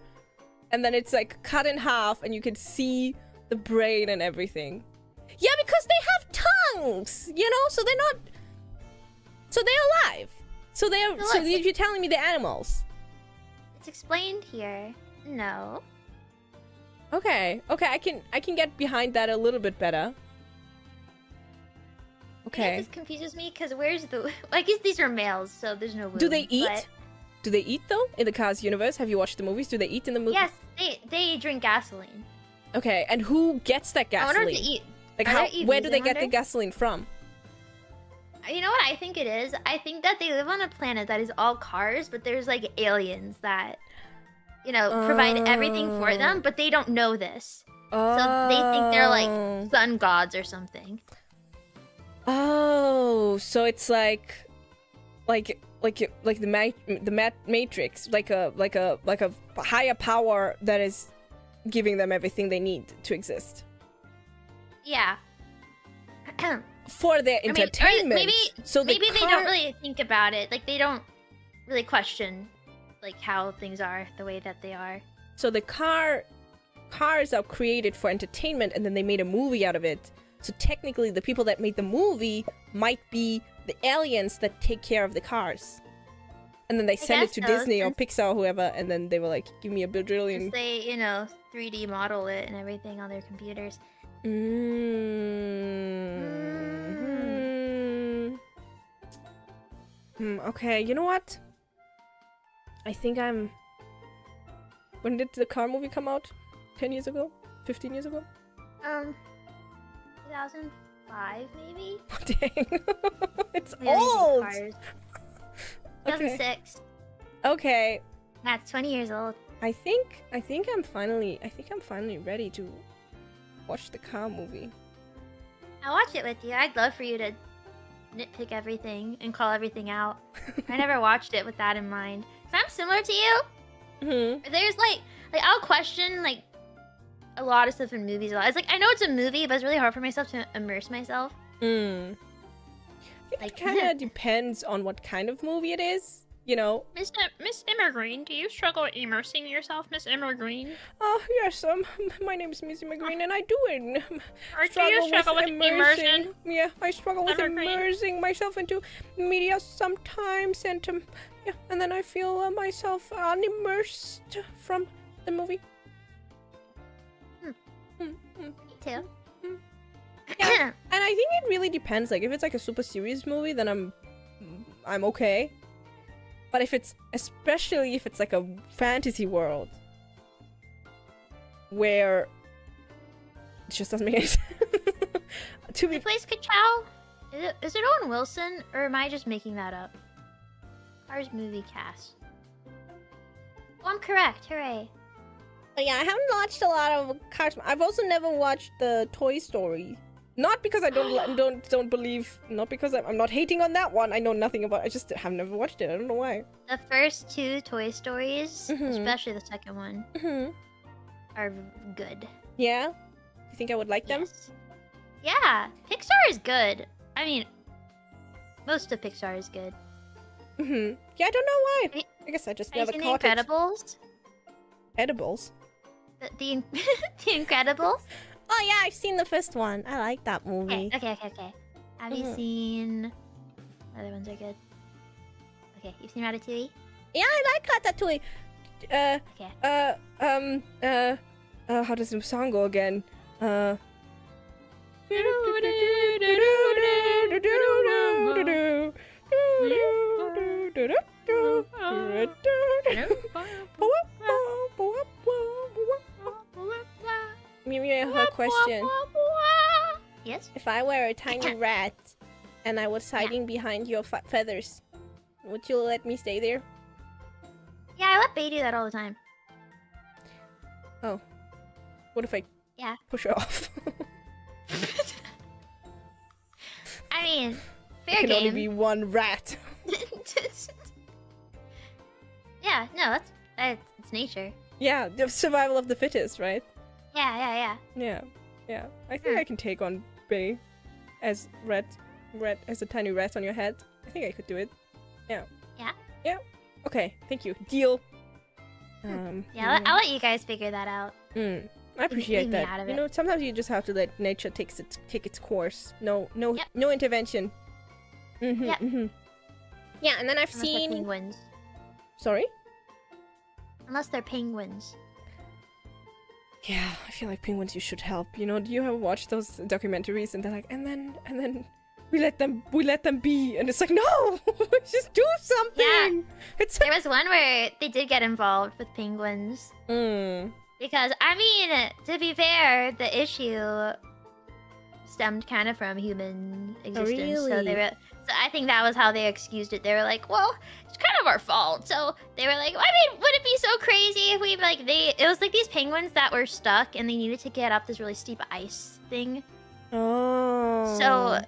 and then it's like cut in half, and you can see the brain and everything. Yeah, because they have tongues, you know, so they're not. So they're alive. So you're telling me they're animals. It's explained here. No. Okay, I can get behind that a little bit better. Okay. This confuses me because where's the... I guess these are males, so there's no womb. Do they eat? But... Do they eat though in the Cars universe? Have you watched the movies? Do they eat in the movie? Yes, they drink gasoline. Okay, and who gets that I wonder if gasoline? they eat. Like are how? there Where EVs, do I they get the wonder? gasoline from? You know what I think it is? I think that they live on a planet that is all cars, but there's like aliens that, you know, provide everything for them, but they don't know this. So they think they're like sun gods or something. Oh, so it's like the Matrix, like a higher power that is giving them everything they need to exist Yeah. for their I mean, or entertainment. maybe so maybe the they don't really think about it. Like they don't really question like how things are the way that they are. So the cars are created for entertainment, and then they made a movie out of it. So technically, the people that made the movie might be the aliens that take care of the cars. And then they send it guess to so, Disney or since- Pixar or whoever, and then they were like, give me a bajillion. Since they, you know, 3D model it and everything on their computers. Okay, you know what? I think I'm... When did the car movie come out? 10 years ago? 15 years ago? 2005 maybe? Dang. It's Maybe I think old! Cars. Okay. 2006. Okay. That's 20 years old. I think I'm finally ready to watch the car movie. I'll watch it with you. I'd love for you to nitpick everything and call everything out. I never watched it with that in mind. 'Cause I'm similar to you. Mm-hmm. There's like I'll question like a lot of stuff in movies. It's like I know it's a movie, but it's really hard for myself to immerse myself. I think Like- it kind of depends on what kind of movie it is. You know. Miss Immorgreen, do you struggle with immersing yourself, Miss Immorgreen? Oh yes, my name is Miss Immogrin, and I do it. Or do you struggle with immersion? Yeah, I struggle with Evergreen? immersing myself into media sometimes, and yeah, and then I feel myself unimmersed from the movie. Me too. Yeah. And I think it really depends. Like, if it's like a super serious movie, then I'm okay. But especially if it's like a fantasy world, where it just doesn't make any sense. To Who be plays Ka-chow? Is it Owen Wilson, or am I just making that up? Cars movie cast. Oh, I'm correct. Hooray. yeah, I haven't watched a lot of Cars. I've also never watched the Toy Story. Not because I don't believe. Not because I'm not hating on that one. I know nothing about. I just have never watched it. I don't know why. The first two Toy Stories, Mhm. especially the second one, are good. Yeah. You think I would like them? Yes. Yeah, Pixar is good. I mean, most of Pixar is good. Yeah, I don't know why. Have you- I guess I just Have you never seen caught The Incredibles? Edibles. The Incredibles? Oh yeah, I've seen the first one. I like that movie. Okay. Have you Mhm. seen... What other ones are good? Okay, you've seen Ratatouille? Yeah, I like Ratatouille. Okay. How does the song go again? Mimi, I have a question. Yes? If I were a tiny rat and I was hiding behind your feathers, would you let me stay there? Yeah, I let Bay do that all the time. Oh. What if I Yeah. push her off? I mean, There fair can only game. be one rat. Yeah, no, it's nature. Yeah, the survival of the fittest, right? Yeah. Yeah. I think I can take on Bay as as a tiny rat on your head. I think I could do it. Yeah. Okay, thank you. Deal. Yeah, I'll let you guys figure that out. I appreciate leave me that. out of You it. know, sometimes you just have to let nature take its course. No Yep. no intervention. Yep. Yeah, and then I've Unless they're seen. penguins. Sorry. Unless they're penguins. Yeah, I feel like penguins. You should help. You know, do you ever watch those documentaries and they're like, and then we let them be, and it's like, no, just do something. It's There was one where they did get involved with penguins. Because, I mean, to be fair, the issue stemmed kind of from human existence. So really? so I think that was how they excused it. They were like, well, it's kind of our fault. So they were like, I mean, would it be so crazy if we it was like these penguins that were stuck and they needed to get up this really steep ice thing. Oh. So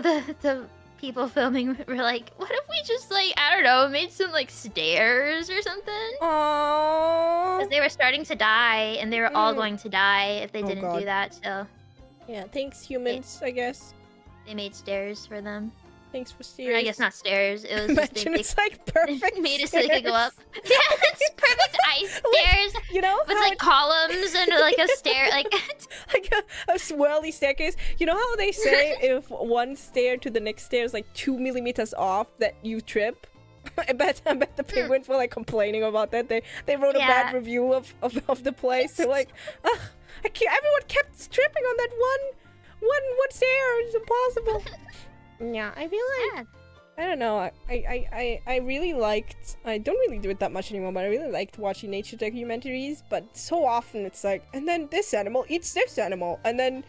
the people filming were like, what if we just I don't know, made some stairs or something? Oh. Because they were starting to die and they were all going to die if they Oh, didn't God. do that. So Yeah, thanks humans, I guess. they made stairs for them. Thanks for Or steering. I guess not stairs. It was just Imagine they it's like perfect. made it so they could go up. Yeah, it's perfect ice stairs You know with how columns and a stair like like a swirly staircase. You know how they say if one stair to the next stair is like 2 millimeters off, that you trip? I bet the penguins were complaining about that. They wrote a bad Yeah. review of the place. They're like, ugh, everyone kept tripping on that one stair. It's impossible. Yeah, I feel like yeah. I don't know. I really liked. I don't really do it that much anymore, but I really liked watching nature documentaries. But so often it's and then this animal eats this animal, and then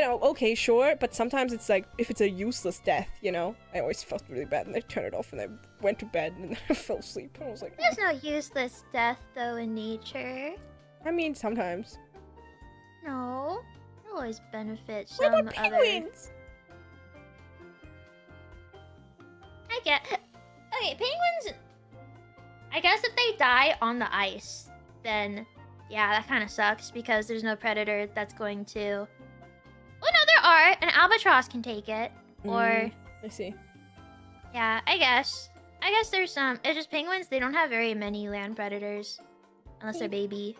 okay, sure. But sometimes it's if it's a useless death, I always felt really bad, and I turned it off, and I went to bed, and then I fell asleep, and I was like, There's no useless death though in nature. I mean, sometimes. No. There always benefit What some about other penguins? I get. Okay, penguins. I guess if they die on the ice, then yeah, that kind of sucks because there's no predator that's going to. Well, no, there are. An albatross can take it, or I see. yeah, I guess. I guess there's some. It's just penguins. They don't have very many land predators, unless they're baby.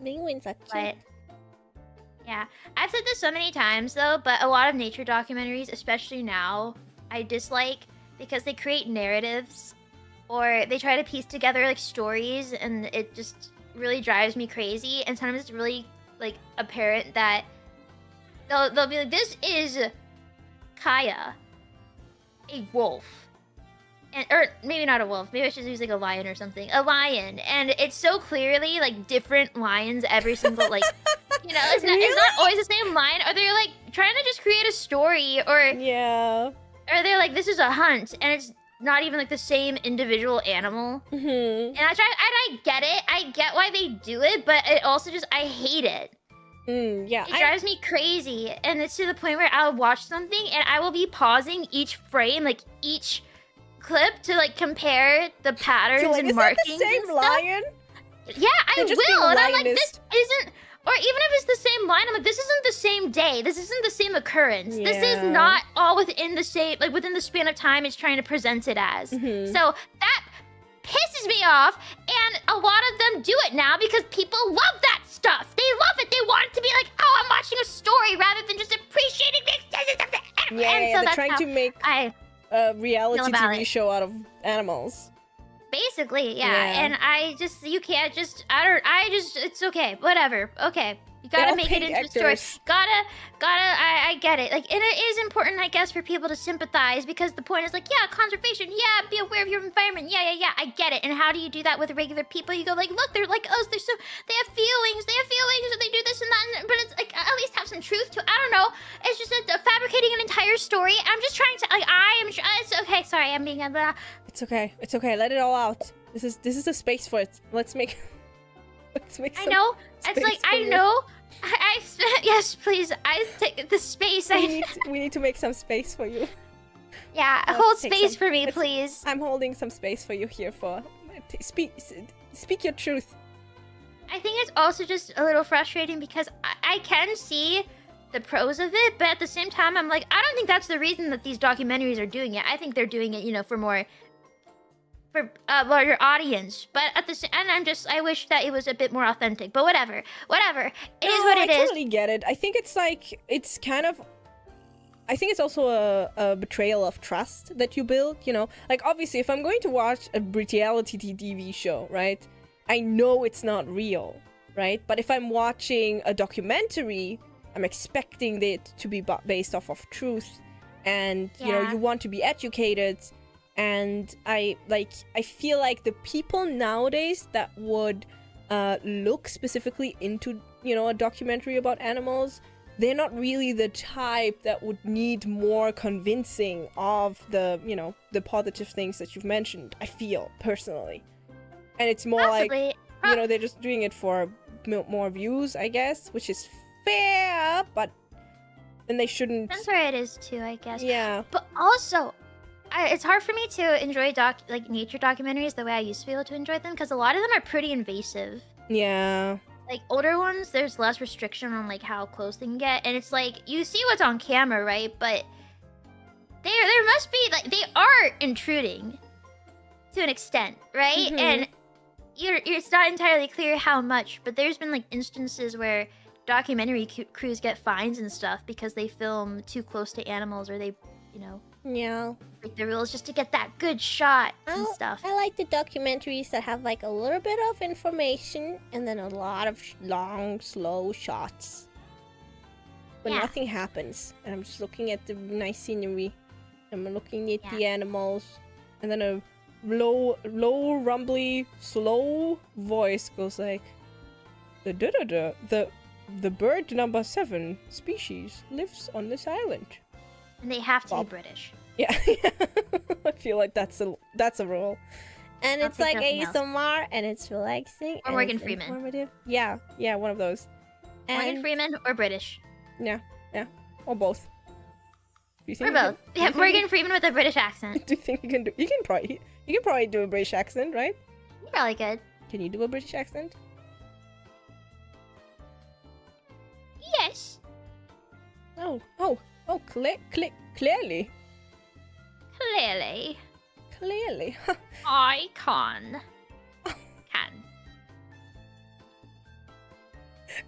Penguins are cute. But yeah, I've said this so many times though, but a lot of nature documentaries, especially now, I dislike because they create narratives or they try to piece together stories, and it just really drives me crazy. And sometimes it's really apparent that they'll be like, this is Kaya, a wolf. Or maybe not a wolf. Maybe I should use a lion or something. A lion, and it's so clearly different lions every single it's not always the same lion. Or they're trying to just create a story, or Yeah. or they're like, this is a hunt, and it's not even the same individual animal. Mm-hmm. And I get it. I get why they do it, but it also just I hate it. Yeah. It drives me crazy, and it's to the point where I'll watch something and I will be pausing each frame, each clip to compare the patterns So, and is that markings the same and stuff. lion? Yeah, I They're just being will. And I'm like, this lionist. isn't. Or even if it's the same line, I'm like, this isn't the same day. This isn't the same occurrence. This is Yeah. not all within the same, within the span of time it's trying to present it as. Mhm. So that pisses me off, and a lot of them do it now because people love that stuff. They love it. They want it to be oh, I'm watching a story rather than just appreciating the existence of the Yeah, and so they're that's trying how to make I a reality feel about TV it. show out of animals. basically, yeah. Yeah. And you can't just, it's okay, whatever, okay. You They're gotta all make it paid into a story. actors. I get it. And it is important, I guess, for people to sympathize because the point is yeah, conservation, yeah, be aware of your environment, yeah, I get it. And how do you do that with regular people? You go look, they're like us, they have feelings, and they do this and that, but it's at least have some truth to it. I don't know. It's just fabricating an entire story. I'm just trying to, it's okay, sorry, I'm being a It's okay. It's okay. Let it all out. This is a space for it. Let's make I some know. It's space for I you. know. Yes, please. I take the space. We need to make some space for you. Yeah, Let's hold take space some- for me, let's- please. I'm holding some space for you here for speak your truth. I think it's also just a little frustrating because I can see the pros of it, but at the same time, I'm I don't think that's the reason that these documentaries are doing it. I think they're doing it, for a larger audience. But at the same, and I wish that it was a bit more authentic. But whatever. It is what it I is. totally get it. I think it's kind of. I think it's also a betrayal of trust that you build. Obviously, if I'm going to watch a reality TV show, right? I know it's not real, right? But if I'm watching a documentary, I'm expecting it to be based off of truth, and Yeah. you want to be educated, and I feel like the people nowadays that would look specifically into, a documentary about animals, they're not really the type that would need more convincing of the, the positive things that you've mentioned, I feel, personally. And it's more Possibly. like, they're just doing it for more views, I guess, which is fair, but then they shouldn't. That's where it is too, I guess. Yeah. But also, it's hard for me to enjoy nature documentaries the way I used to be able to enjoy them because a lot of them are pretty invasive. Yeah. Like older ones, there's less restriction on like how close they can get, and it's like you see what's on camera, right? But there must be like they are intruding to an extent, right? Mhm. And it's not entirely clear how much, but there's been like instances where documentary crews get fines and stuff because they film too close to animals or they, Yeah. break the rules just to get that good shot and stuff. I like the documentaries that have like a little bit of information and then a lot of long, slow shots. But Yeah. nothing happens. And I'm just looking at the nice scenery. I'm looking at the animals. And then a low, rumbly, slow voice goes like, the bird number 7 species lives on this island. And they have to Well, be British. Yeah, I feel like that's a rule. And I'll it's take like nothing else. ASMR, and it's relaxing. Or and Morgan it's Freeman. informative. Yeah, one of those. Morgan And Freeman or British. yeah, or both. Do you Or think both. do Yeah, you think Morgan Freeman with a British accent. Do you think you can do? You can probably do a British accent, right? Probably good. Can you do a British accent? Yes. Oh, clearly. Clearly. I can.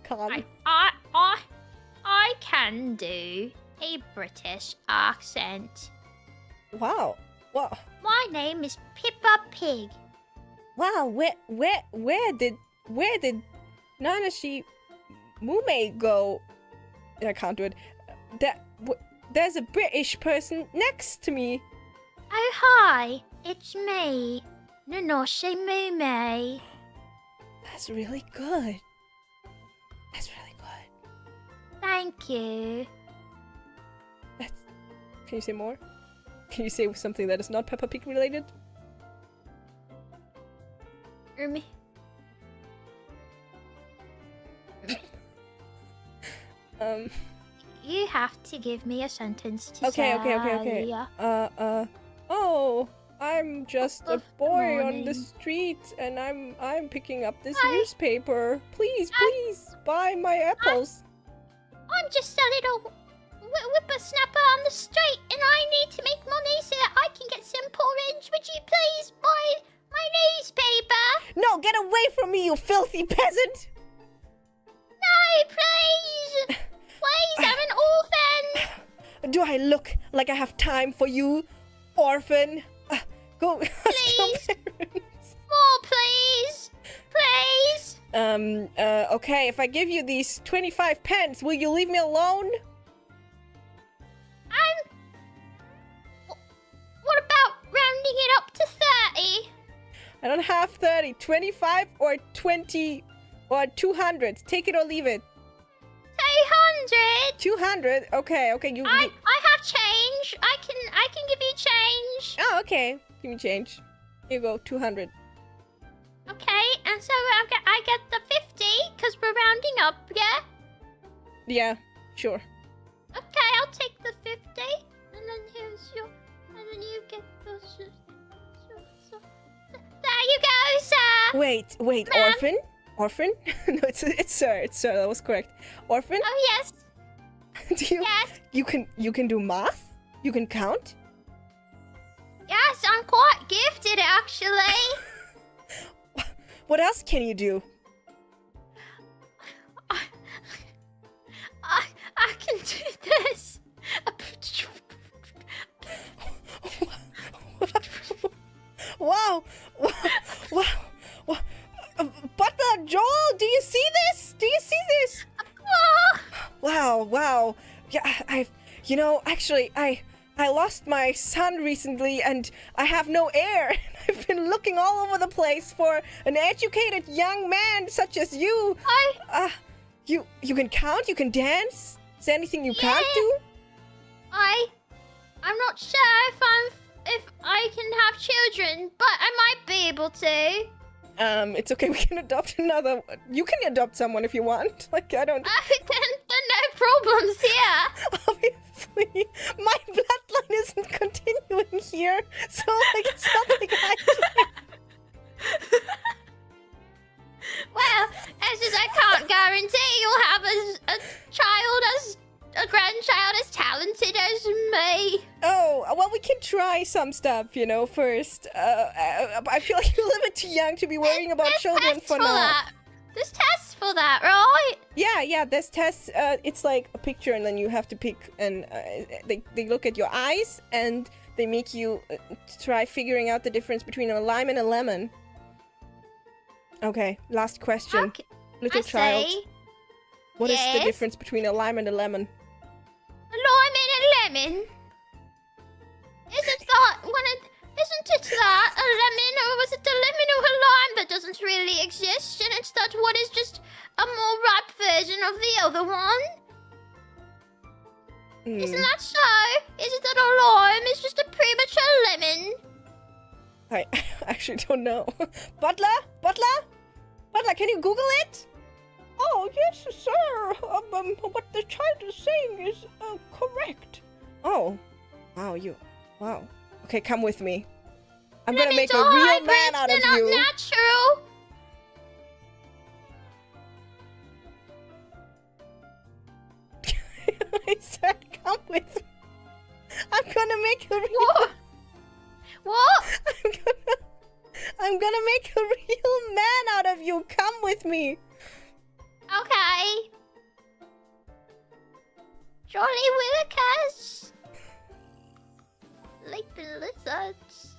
Calm. I can do a British accent. Wow. Wow. My name is Pippa Pig. Wow. Where did Nanashi Mume go? I can't do it. There's a British person next to me. Oh, hi. It's me. Nanoshi Mume. That's really good. Thank you. Can you say more? Can you say something that is not Peppa Pig related? Me. You have to give me a sentence to Okay. say. Oh, I'm just a Good boy on morning. the street, and I'm picking up this newspaper. Please, buy my apples. I'm just a little whippersnapper on the street, and I need to make money so that I can get some porridge. Would you please buy my newspaper? No, get away from me, you filthy peasant! No, please! Please, I'm an orphan! Do I look like I have time for you, orphan? Go ask your parents. More, please! Please! Okay, if I give you these 25 pence, will you leave me alone? What about rounding it up to 30? I don't have 30. 25 or 20 or 200. Take it or leave it. 200? 200? Okay, you... I have change. I can give you change. Oh, okay. Give me change. Here you go, 200. Okay, and so I get the 50 because we're rounding up, yeah? Yeah, sure. Okay, I'll take the 50, and then here's your, and then you get those. There you go, sir. Wait, Ma'am? Orphan? No, it's sir. That was correct. Orphan? Oh yes, Do you? yes, You can do math? You can count? yes. I'm quite gifted, actually. What else can you do? I can do this. Wow! Butler Joel, do you see this? Wow. Yeah, actually, I lost my son recently, and I have no air. I've been looking all over the place for an educated young man such as you. You can count, you can dance. Is there anything you can't do? I'm not sure if I can have children, but I might be able to. It's okay, we can adopt another. You can adopt someone if you want. Like, I don't. There are no problems here. Obviously, my bloodline isn't continuing here, so like it's not like I can. Well, it's just I can't guarantee you'll have a grandchild as talented as me. Oh, well, we can try some stuff, you know, first. I feel like you're a little bit too young to be worrying about children for now. That. There's tests for that, right? Yeah, there's tests. It's like a picture, and then you have to pick, and they look at your eyes, and they make you try figuring out the difference between a lime and a lemon. Okay, last question. Okay. Little child. What is the difference between a lime and a lemon? A lime and a lemon? Isn't it that a lemon, or was it a lemon or a lime that doesn't really exist, and it's that what is just a more ripe version of the other one? Isn't that so? Is it that a lime is just a premature lemon? I actually don't know. Butler, can you Google it? Oh, yes, sir. What the child is saying is correct. Oh, wow. Okay, come with me. I'm gonna make a real man out of they're you. Not natural. I said, come with me. I'm gonna make a real. What? I'm gonna make a real man out of you. Come with me. Okay. Jolly Willikers. Like the lizards.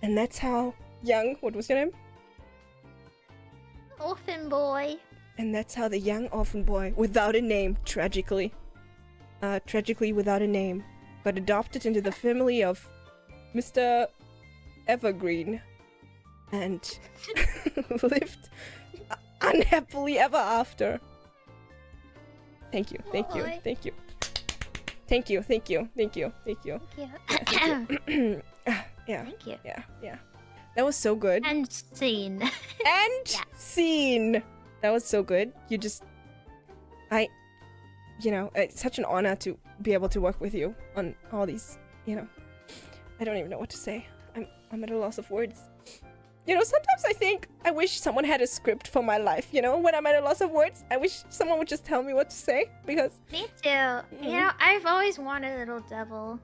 And that's how young, what was your name? Orphan boy. And that's how the young orphan boy, without a name, tragically without a name, got adopted into the family of Mr. Evergreen and lived unhappily ever after. Thank you. Boy. Thank you. Yeah. Thank you. Yeah. That was so good. And scene. And scene. That was so good. It's such an honor to be able to work with you on all these, I don't even know what to say. I'm at a loss of words. Sometimes I think I wish someone had a script for my life, when I'm at a loss of words. I wish someone would just tell me what to say, because... Me too. I've always wanted a little devil.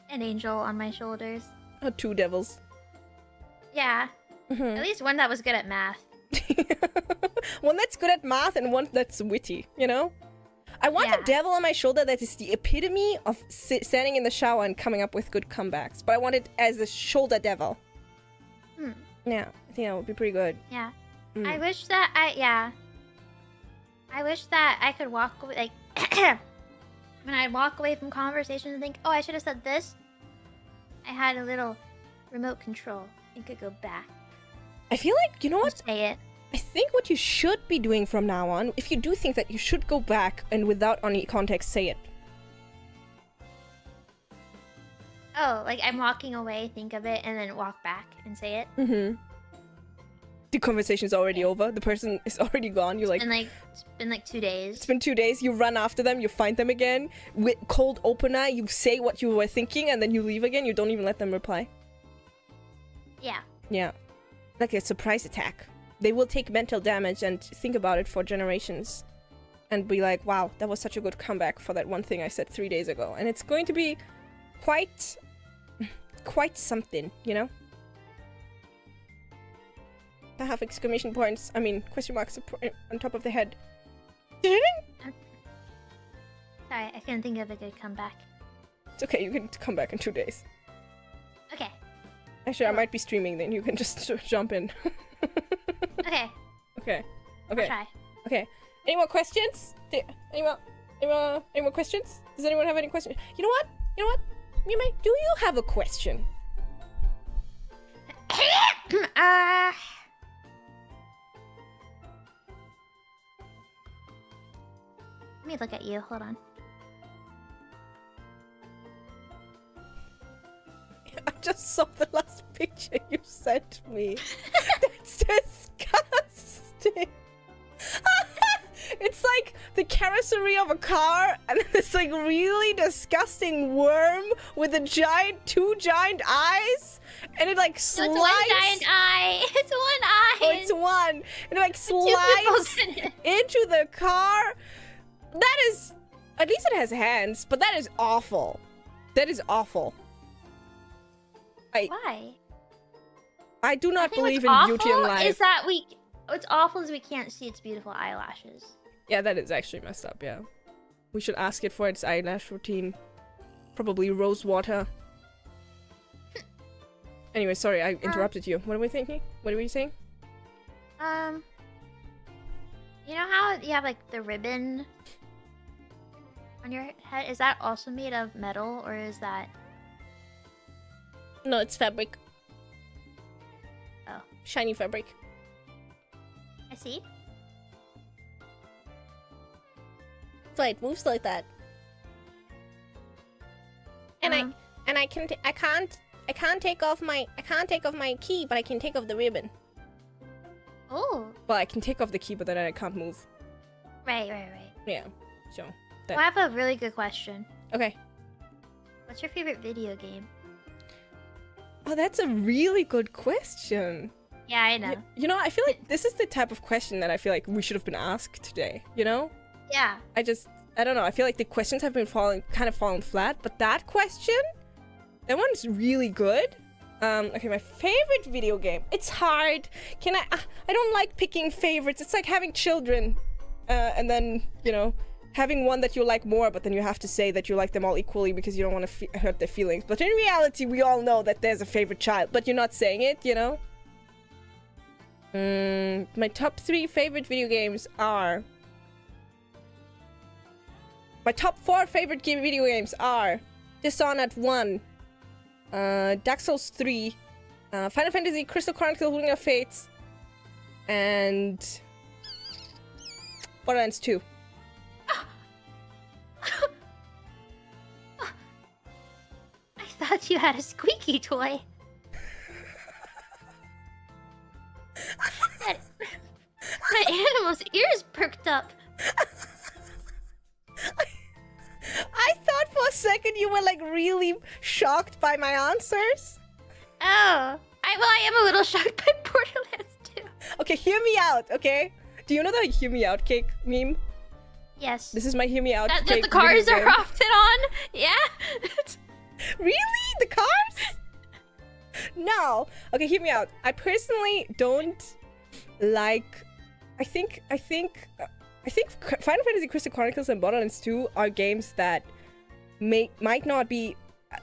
An angel on my shoulders. Oh, two devils. Yeah. At least one that was good at math. One that's good at math and one that's witty, I want a devil on my shoulder that is the epitome of standing in the shower and coming up with good comebacks. But I want it as a shoulder devil. Yeah, I think that would be pretty good. Yeah. I wish that I could walk away, like, when I walk away from conversations and think, oh, I should have said this. I had a little remote control and could go back. I feel like, you know what? Say it. I think what you should be doing from now on, if you do think that you should go back and without any context say it. Oh, like I'm walking away, think of it, and then walk back and say it? The conversation's already over. The person is already gone. You're like... It's been like 2 days. It's been 2 days. You run after them. You find them again. With cold opener, you say what you were thinking, and then you leave again. You don't even let them reply. Yeah. Yeah. Like a surprise attack. They will take mental damage and think about it for generations. And be like, wow, that was such a good comeback for that one thing I said 3 days ago. And it's going to be quite something, I have exclamation points, question marks on top of the head. Sorry, I couldn't think of a good comeback. It's okay, you can come back in 2 days. Okay. Actually, I might be streaming then, you can just jump in. Okay. Okay. I'll try. Okay. Any more questions? Any more questions? Does anyone have any questions? You know what? Mime, do you have a question? me look at you. Hold on. I just saw the last picture you sent me. That's disgusting. It's like the carrosserie of a car, and then this like really disgusting worm with two giant eyes, and it like slides. No, it's one giant eye. It's one eye. Oh, it's one. And it like slides into the car. That is, at least it has hands, but that is awful. That is awful. Why? I do not believe in awful beauty in life. Is that what's awful is we can't see its beautiful eyelashes. Yeah, that is actually messed up, yeah. We should ask it for its eyelash routine. Probably rose water. Anyway, sorry, I interrupted you. What are we thinking? What were you saying? You know how you have like the ribbon on your head? Is that also made of metal, or is that... No, it's fabric. Oh. Shiny fabric. I see. So it moves like that. And I can't take off my key, but I can take off the ribbon. Oh. Well, I can take off the key, but then I can't move. Right. Yeah. So Well, I have a really good question. okay. What's your favorite video game? Oh, that's a really good question. Yeah, I know. You know, I feel like this is the type of question that I feel like we should have been asked today, you know? Yeah. I don't know. I feel like the questions have been falling flat, but that question, that one's really good. Okay, my favorite video game. It's hard. I don't like picking favorites. It's like having children, and then, you know, having one that you like more, but then you have to say that you like them all equally because you don't want to hurt their feelings. But in reality, we all know that there's a favorite child, but you're not saying it, you know? My top 3 favorite video games are... My top 4 favorite video games are Dishonored 1, Dark Souls 3, Final Fantasy Crystal Chronicles Wing of Fates, and Borderlands 2. I thought you had a squeaky toy. My animal's ears perked up. I thought for a second you were like really shocked by my answers. Oh. I am a little shocked by Borderlands 2. Okay, hear me out, okay? Do you know the hear me out cake meme? Yes. This is my hear me out that cake the cars video are game. often on? Yeah? Really? The cars? No. Okay, hear me out. I personally don't like... I think Final Fantasy Crystal Chronicles and Borderlands 2 are games that might not be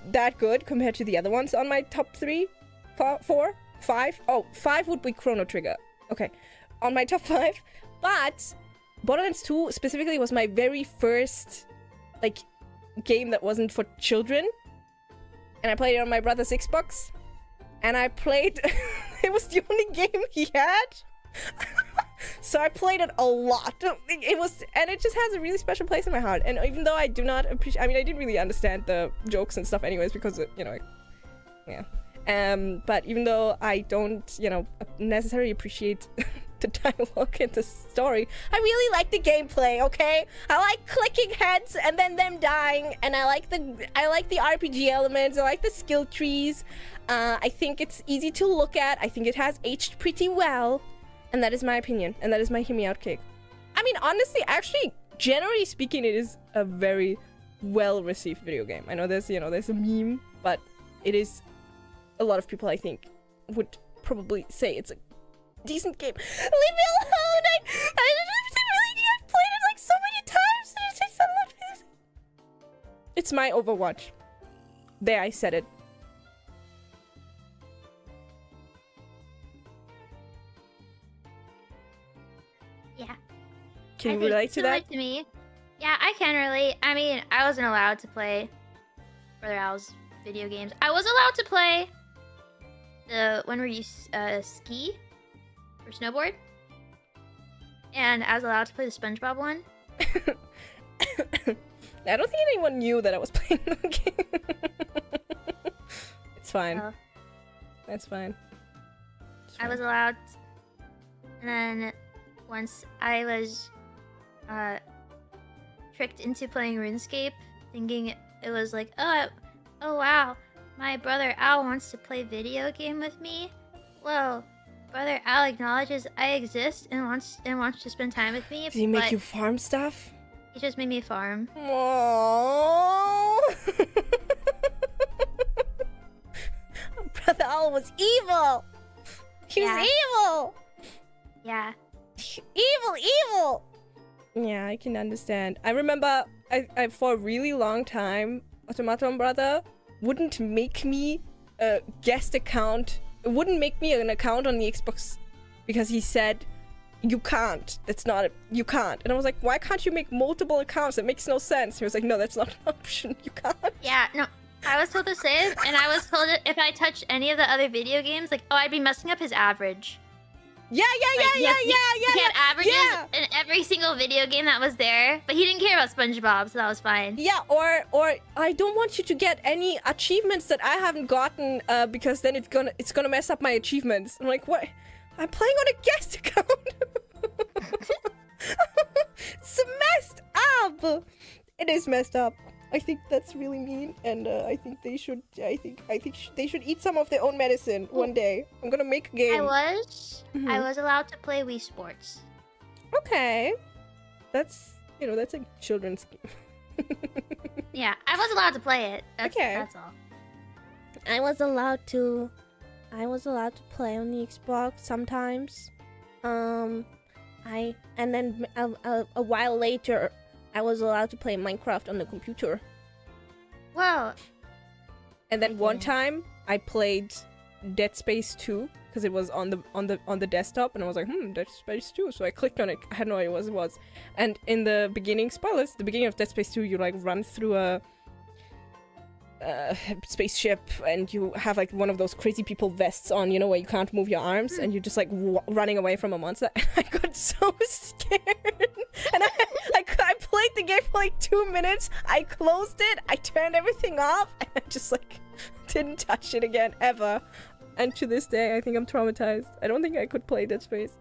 that good compared to the other ones on my top 3, 4, 5. Oh, 5 would be Chrono Trigger. Okay, on my top 5. But Borderlands 2 specifically was my very first like game that wasn't for children, and I played it on my brother's Xbox, and I played. It was the only game he had. So I played it a lot. And it just has a really special place in my heart. And even though I do not appreciate, I mean, I didn't really understand the jokes and stuff anyways, because, you know, yeah. But even though I don't, you know, necessarily appreciate the dialogue and the story, I really like the gameplay, okay? I like clicking heads and then them dying, and I like the RPG elements, I like the skill trees. I think it's easy to look at. I think it has aged pretty well. And that is my opinion. And that is my hear me out cake. I mean, honestly, actually, generally speaking, it is a very well-received video game. I know there's a meme, but it is... A lot of people, I think, would probably say it's a decent game. Leave me alone! I've played it like so many times, and it's just so much... It's my Overwatch. There, I said it. Yeah. Can you relate to that? To me. Yeah, I can relate. I mean, I wasn't allowed to play Brother Al's video games. I was allowed to play the one where you ski or snowboard, and I was allowed to play the SpongeBob one. I don't think anyone knew that I was playing the game. It's fine. Oh. That's fine. It's I was fine. allowed, and then once I was tricked into playing RuneScape, thinking it was like, oh wow, my brother Al wants to play video game with me. Well, brother Al acknowledges I exist and wants to spend time with me. Did he make but you farm stuff? He just made me farm. Aww. Brother Al was evil. He Yeah. was evil. Yeah. Evil. Yeah, I can understand. I remember I for a really long time, Automaton Brother wouldn't make me a guest account. Wouldn't make me an account on the Xbox because he said, you can't. You can't. And I was like, why can't you make multiple accounts? It makes no sense. He was like, no, that's not an option. You can't. Yeah, no. I was told the same, and I was told that if I touched any of the other video games, like, oh, I'd be messing up his average. Yeah. He had averages Yeah. in every single video game that was there, but he didn't care about SpongeBob, so that was fine. Yeah, or I don't want you to get any achievements that I haven't gotten because then it's gonna mess up my achievements. I'm like, what? I'm playing on a guest account. It's messed up. It is messed up. I think that's really mean, and I think they should. I think they should eat some of their own medicine one day. I'm gonna make a game. I Mhm. was allowed to play Wii Sports. Okay, that's that's a children's game. Yeah, I was allowed to play it. Okay. That's all. I was allowed to play on the Xbox sometimes. And then a while later, I was allowed to play Minecraft on the computer. Well, And then one Okay. time, I played Dead Space 2 because it was on the desktop, and I was like, Dead Space 2. So I clicked on it. I had no idea what it was. And in the beginning, spoilers, the beginning of Dead Space 2, you like run through a spaceship, and you have like one of those crazy people vests on, where you can't move your arms, and you're just like running away from a monster. And I got so scared, and I played the game for like 2 minutes. I closed it, I turned everything off, and I just like didn't touch it again ever. And to this day, I think I'm traumatized. I don't think I could play Dead Space.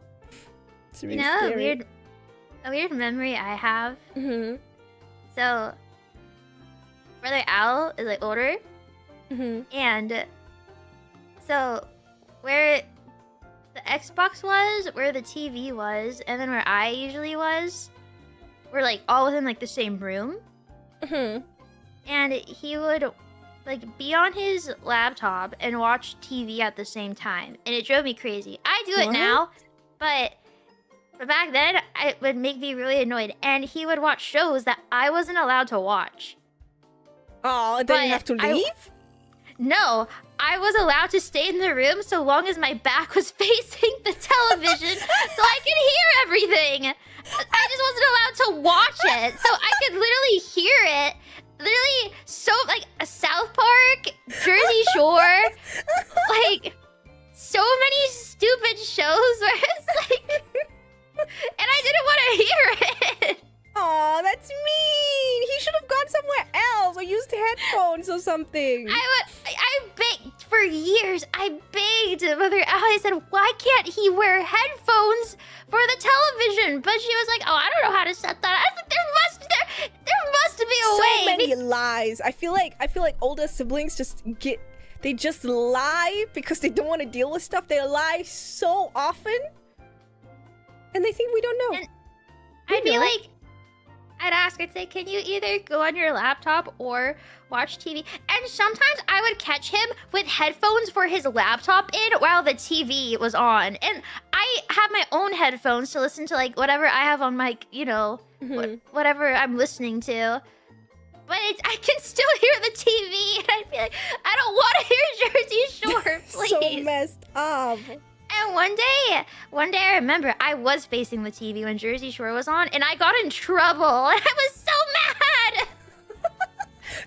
It's really scary. a weird memory I have. Mm-hmm. So, brother Al is like older, Mm-hmm. and so where the Xbox was, where the TV was, and then where I usually was, were like all within like the same room. Mm-hmm. And he would like be on his laptop and watch TV at the same time, and it drove me crazy. I do it What? now, but back then it would make me really annoyed. And he would watch shows that I wasn't allowed to watch. Oh, and then you But have to I- leave? No, I was allowed to stay in the room so long as my back was facing the television so I could hear everything. I just wasn't allowed to watch it, so I could literally hear it. Literally, so like a South Park, Jersey Shore, like so many stupid shows where it's like, and I didn't want to hear it. Aw, that's mean! He should have gone somewhere else or used headphones or something. I begged for years. I begged Mother Al. I said, why can't he wear headphones for the television? But she was like, oh, I don't know how to set that. I said, there must be a So way. many lies. I feel like older siblings they just lie because they don't want to deal with stuff. They lie so often, and they think we don't know. And I'd be know. like, I'd ask, I'd say, can you either go on your laptop or watch TV? And sometimes I would catch him with headphones for his laptop in while the TV was on. And I have my own headphones to listen to, like, whatever I have on my, Mhm. whatever I'm listening to. But I can still hear the TV. And I'd be like, I don't want to hear Jersey Shore, please. So messed up. And one day I remember I was facing the TV when Jersey Shore was on, and I got in trouble, and I was so mad.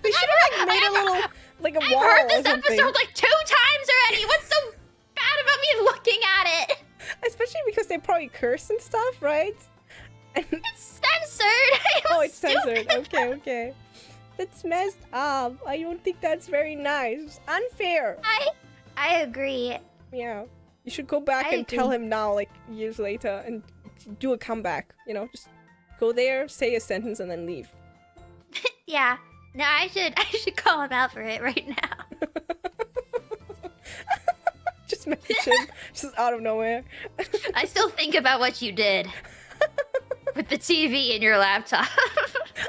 They should have made a little like a I've wall heard or this something. episode like 2 times already. What's so bad about me looking at it? Especially because they probably curse and stuff, right? And I'm so Oh, it's censored. Okay. That's messed up. I don't think that's very nice. Unfair. I agree. Yeah. You should go back I and tell agree. him now, like, years later, and do a comeback. You know, just go there, say a sentence, and then leave. Yeah. No, I should call him out for it right now. Just message him, just out of nowhere. I still think about what you did with the TV and your laptop.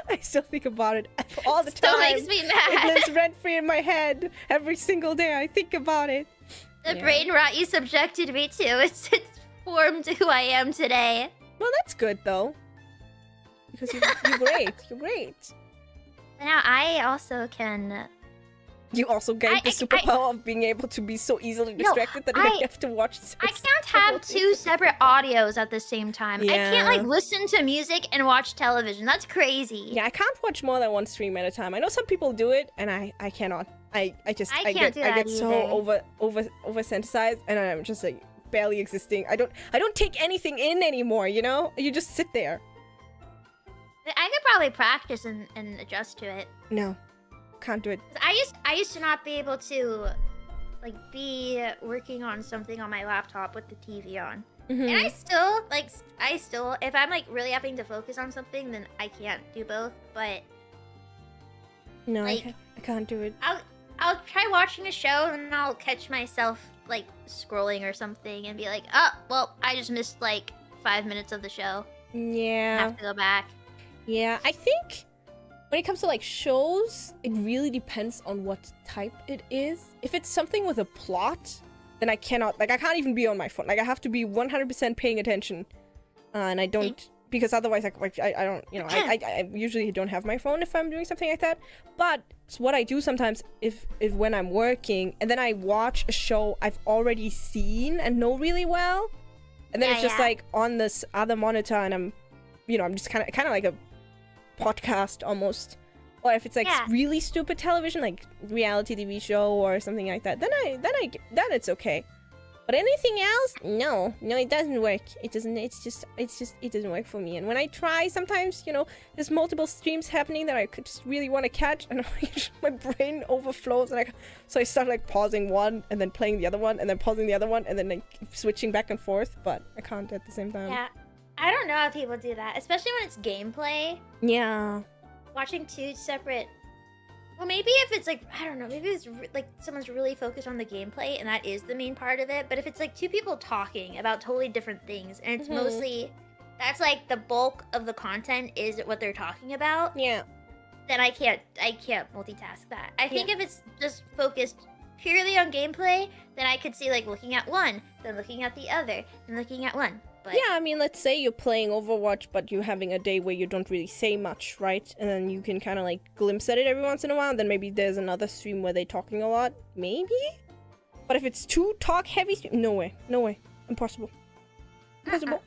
I still think about it all the Still time. makes me It mad. lives rent-free in my head. Every single day I think about it. The Yeah. brain rot you subjected me to, it's formed who I am today. Well, that's good, though. Because you're great. You're great. Now I also can... You also gained the superpower of being able to be so easily distracted that you don't have to watch. I can't have two separate audios at the same time. I can't, like, Yeah. listen to music and watch television. That's crazy. Yeah, I can't watch more than one stream at a time. I know some people do it, and I cannot. I can't do that get so either. over sensitized, and I'm just like barely existing. I don't take anything in anymore. You know, you just sit there. I could probably practice and adjust to it. No, can't do it. 'Cause I used to not be able to, like, be working on something on my laptop with the TV on. Mhm. And I still, if I'm, like, really having to focus on something, then I can't do both. But No, like- I can't do it. I'll try watching a show and I'll catch myself, like, scrolling or something and be like, oh, well, I just missed, like, 5 minutes of the show. I Yeah. have to go back. Yeah, I think when it comes to like shows, it really depends on what type it is. If it's something with a plot, then I can't even be on my phone. Like I have to be 100% paying attention, and I don't because otherwise I don't, you know, I usually don't have my phone if I'm doing something like that. But it's what I do sometimes if when I'm working and then I watch a show I've already seen and know really well, and then Yeah, it's just yeah. like on this other monitor and I'm just kind of like a podcast almost, or if it's like Yeah. really stupid television like reality TV show or something like that, then it's okay. But anything else, no, it doesn't work. It doesn't. It doesn't work for me. And when I try, sometimes there's multiple streams happening that I could just really want to catch, and my brain overflows, and so I start like pausing one and then playing the other one and then pausing the other one and then like switching back and forth. But I can't at the same time. Yeah. I don't know how people do that, especially when it's gameplay. Yeah. Watching two separate... Well, maybe if it's like, I don't know, maybe it's like someone's really focused on the gameplay and that is the main part of it. But if it's like two people talking about totally different things and it's mostly, that's like the bulk of the content is what they're talking about, Yeah. then I can't multitask that. I think if it's just focused purely on gameplay, then I could see like looking at one, then looking at the other, then looking at one. But Yeah, I mean, let's say you're playing Overwatch, but you're having a day where you don't really say much, right? And then you can kind of like glimpse at it every once in a while, and then maybe there's another stream where they're talking a lot. Maybe? But if it's too talk-heavy, no way. Impossible. Impossible.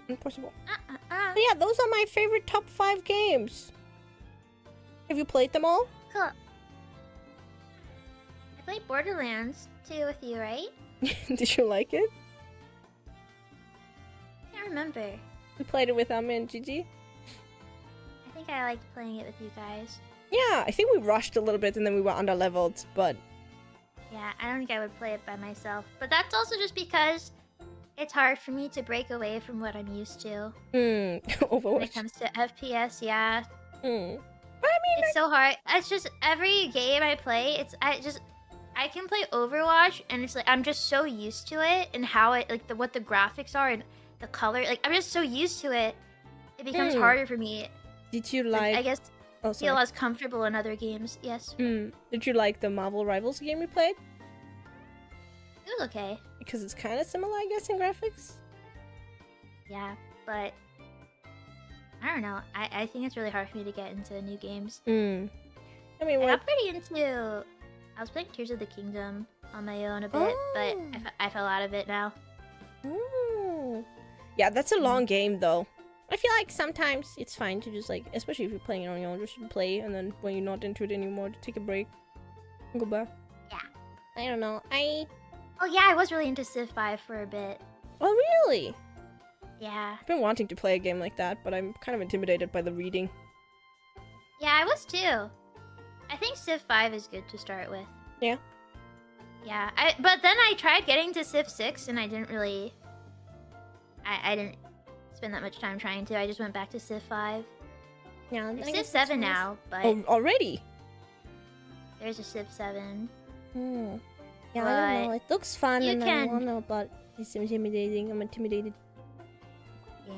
Impossible. But yeah, those are my favorite top 5 games. Have you played them all? Cool. I played Borderlands too with you, right? Did you like it? I can't remember. We played it with Ame and Gigi. I think I liked playing it with you guys. Yeah, I think we rushed a little bit and then we were under-leveled, but... Yeah, I don't think I would play it by myself. But that's also just because it's hard for me to break away from what I'm used to. When Overwatch. it comes to FPS, yeah. But I mean, It's so hard. It's just every game I play, I can play Overwatch and it's like I'm just so used to it and how it like what the graphics are and the color. Like I'm just so used to it. It becomes harder for me. did you Like, like... I guess Oh, feel sorry. less comfortable in other games. Yes. Did you like the Marvel Rivals game we played? It was okay. Because it's kind of similar, I guess, in graphics. Yeah, but I don't know. I think it's really hard for me to get into new games. I mean, And what? I'm pretty into. I was playing Tears of the Kingdom on my own a bit, but I fell out of it now. Yeah, that's a long game, though. I feel like sometimes it's fine to just, like, especially if you're playing it on your own, just play, and then when you're not into it anymore, take a break and go back. Yeah. I don't know. Oh yeah, I was really into Civ 5 for a bit. Oh, really? Yeah. I've been wanting to play a game like that, but I'm kind of intimidated by the reading. Yeah, I was too. I think Civ 5 is good to start with. Yeah. Yeah, but then I tried getting to Civ 6 and I didn't really... I didn't spend that much time trying to. I just went back to Civ 5. Yeah, There's Civ 7 now, but Oh, already? there's a Civ 7. Hmm. Yeah, I don't know. It looks fun you and I can- don't know, but it's intimidating. I'm intimidated. Yeah.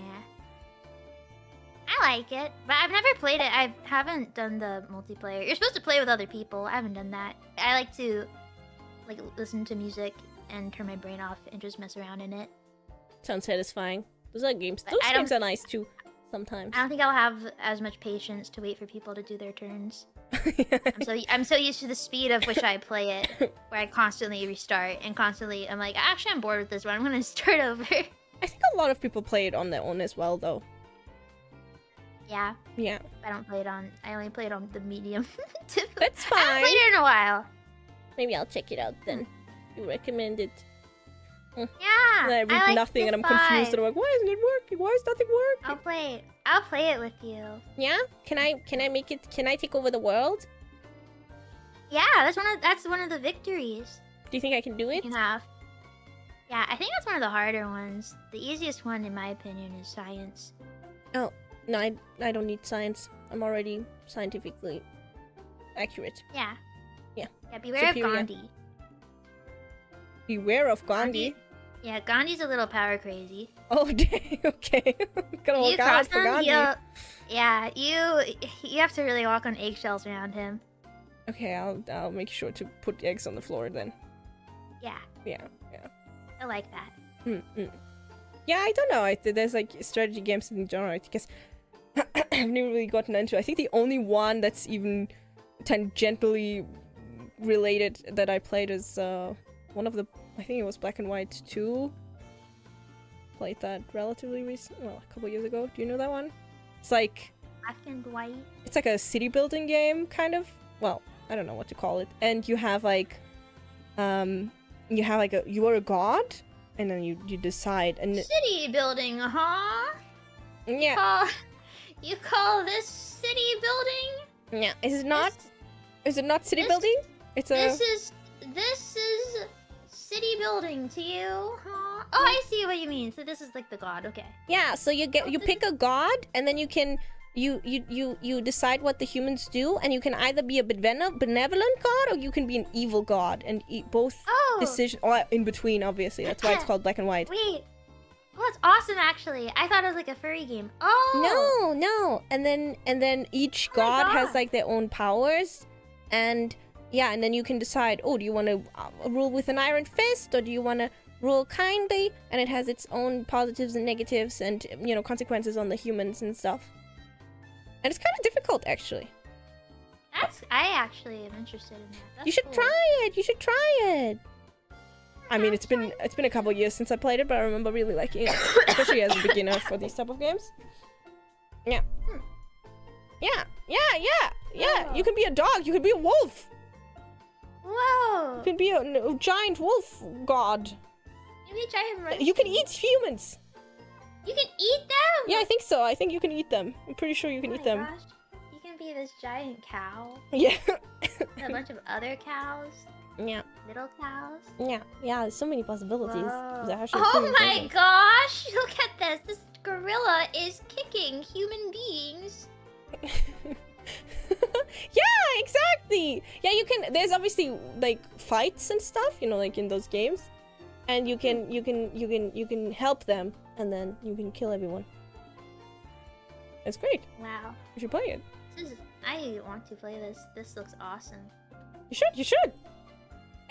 I like it, but I've never played it. I haven't done the multiplayer. You're supposed to play with other people. I haven't done that. I like to listen to music and turn my brain off and just mess around in it. Sounds satisfying. Those are games. But Those I games don't- are nice too, sometimes. I don't think I'll have as much patience to wait for people to do their turns. I'm so used to the speed of which I play it, where I constantly restart and constantly I'm like, actually I'm bored with this one. I'm gonna start over. I think a lot of people play it on their own as well, though. Yeah, Yeah, I don't play it on. I only play it on the medium. that's I haven't fine. played it in a while. Maybe I'll check it out then. You recommend it. Yeah. And I read like nothing and I'm Civ confused 5. and I'm like, why isn't it working? Why is nothing working? I'll play it with you. Yeah? Can I make it? Can I take over the world? Yeah, that's one of the victories Do you think I can do you it? can have. Yeah, I think that's one of the harder ones. The easiest one, in my opinion, is science. No, I don't need science. I'm already scientifically accurate. Yeah. Yeah. Yeah, beware Superior. of Gandhi. Beware of Gandhi. Yeah, Gandhi's a little power crazy. Oh, dang. Okay. Gotta If you look out cross for him, Gandhi. yeah, you have to really walk on eggshells around him. Okay, I'll make sure to put the eggs on the floor then. Yeah, Yeah. I like that. Mm-mm. Yeah, I don't know. There's like strategy games in general. I guess I've never really gotten into. I think the only one that's even tangentially related that I played is one of the. I think it was Black and White 2. Played that relatively recent. Well, a couple years ago. Do you know that one? It's like Black and white. it's like a city building game, kind of. Well, I don't know what to call it. And you have like, you are a god, and then you decide and City building, huh? yeah. You call this city building? Yeah, is it not? Is it not city this- building? It's a. This is city building to you, huh? Oh, I see what you mean. So this is like the god. Okay. Yeah, so you pick a god, and then you can you decide what the humans do, and you can either be a benevolent god or you can be an evil god, and both Oh. decision or in between. Obviously, that's why it's called Black and White. Wait. Oh, that's awesome. Actually, I thought it was like a furry game. Oh. No, and then each Oh my god has God. like their own powers, and yeah, and then you can decide. Oh, do you want to rule with an iron fist, or do you want to rule kindly? And it has its own positives and negatives, and consequences on the humans and stuff. And it's kind of difficult, actually. I actually am interested in that. That's You should cool. try it. You should try it. I mean, it's been a couple years since I played it, but I remember really liking it, especially as a beginner for these type of games. Yeah. Yeah. Wow. You can be a dog. You can be a wolf. Whoa. You can be a giant wolf god. You can try him. You can eat humans. You can eat them. Yeah, I think so. I think you can eat them. I'm pretty sure you can Oh eat my them. gosh. You can be this giant cow. Yeah. And a bunch of other cows. Yeah. Little cows. Yeah. There's so many possibilities. Whoa. They're actually Oh pretty my impressive. gosh! Look at this. This gorilla is kicking human beings. Yeah, exactly. Yeah, you can. There's obviously like fights and stuff, like in those games, and you can help them, and then you can kill everyone. It's great. Wow. You should play it. I want to play this. This looks awesome. You should.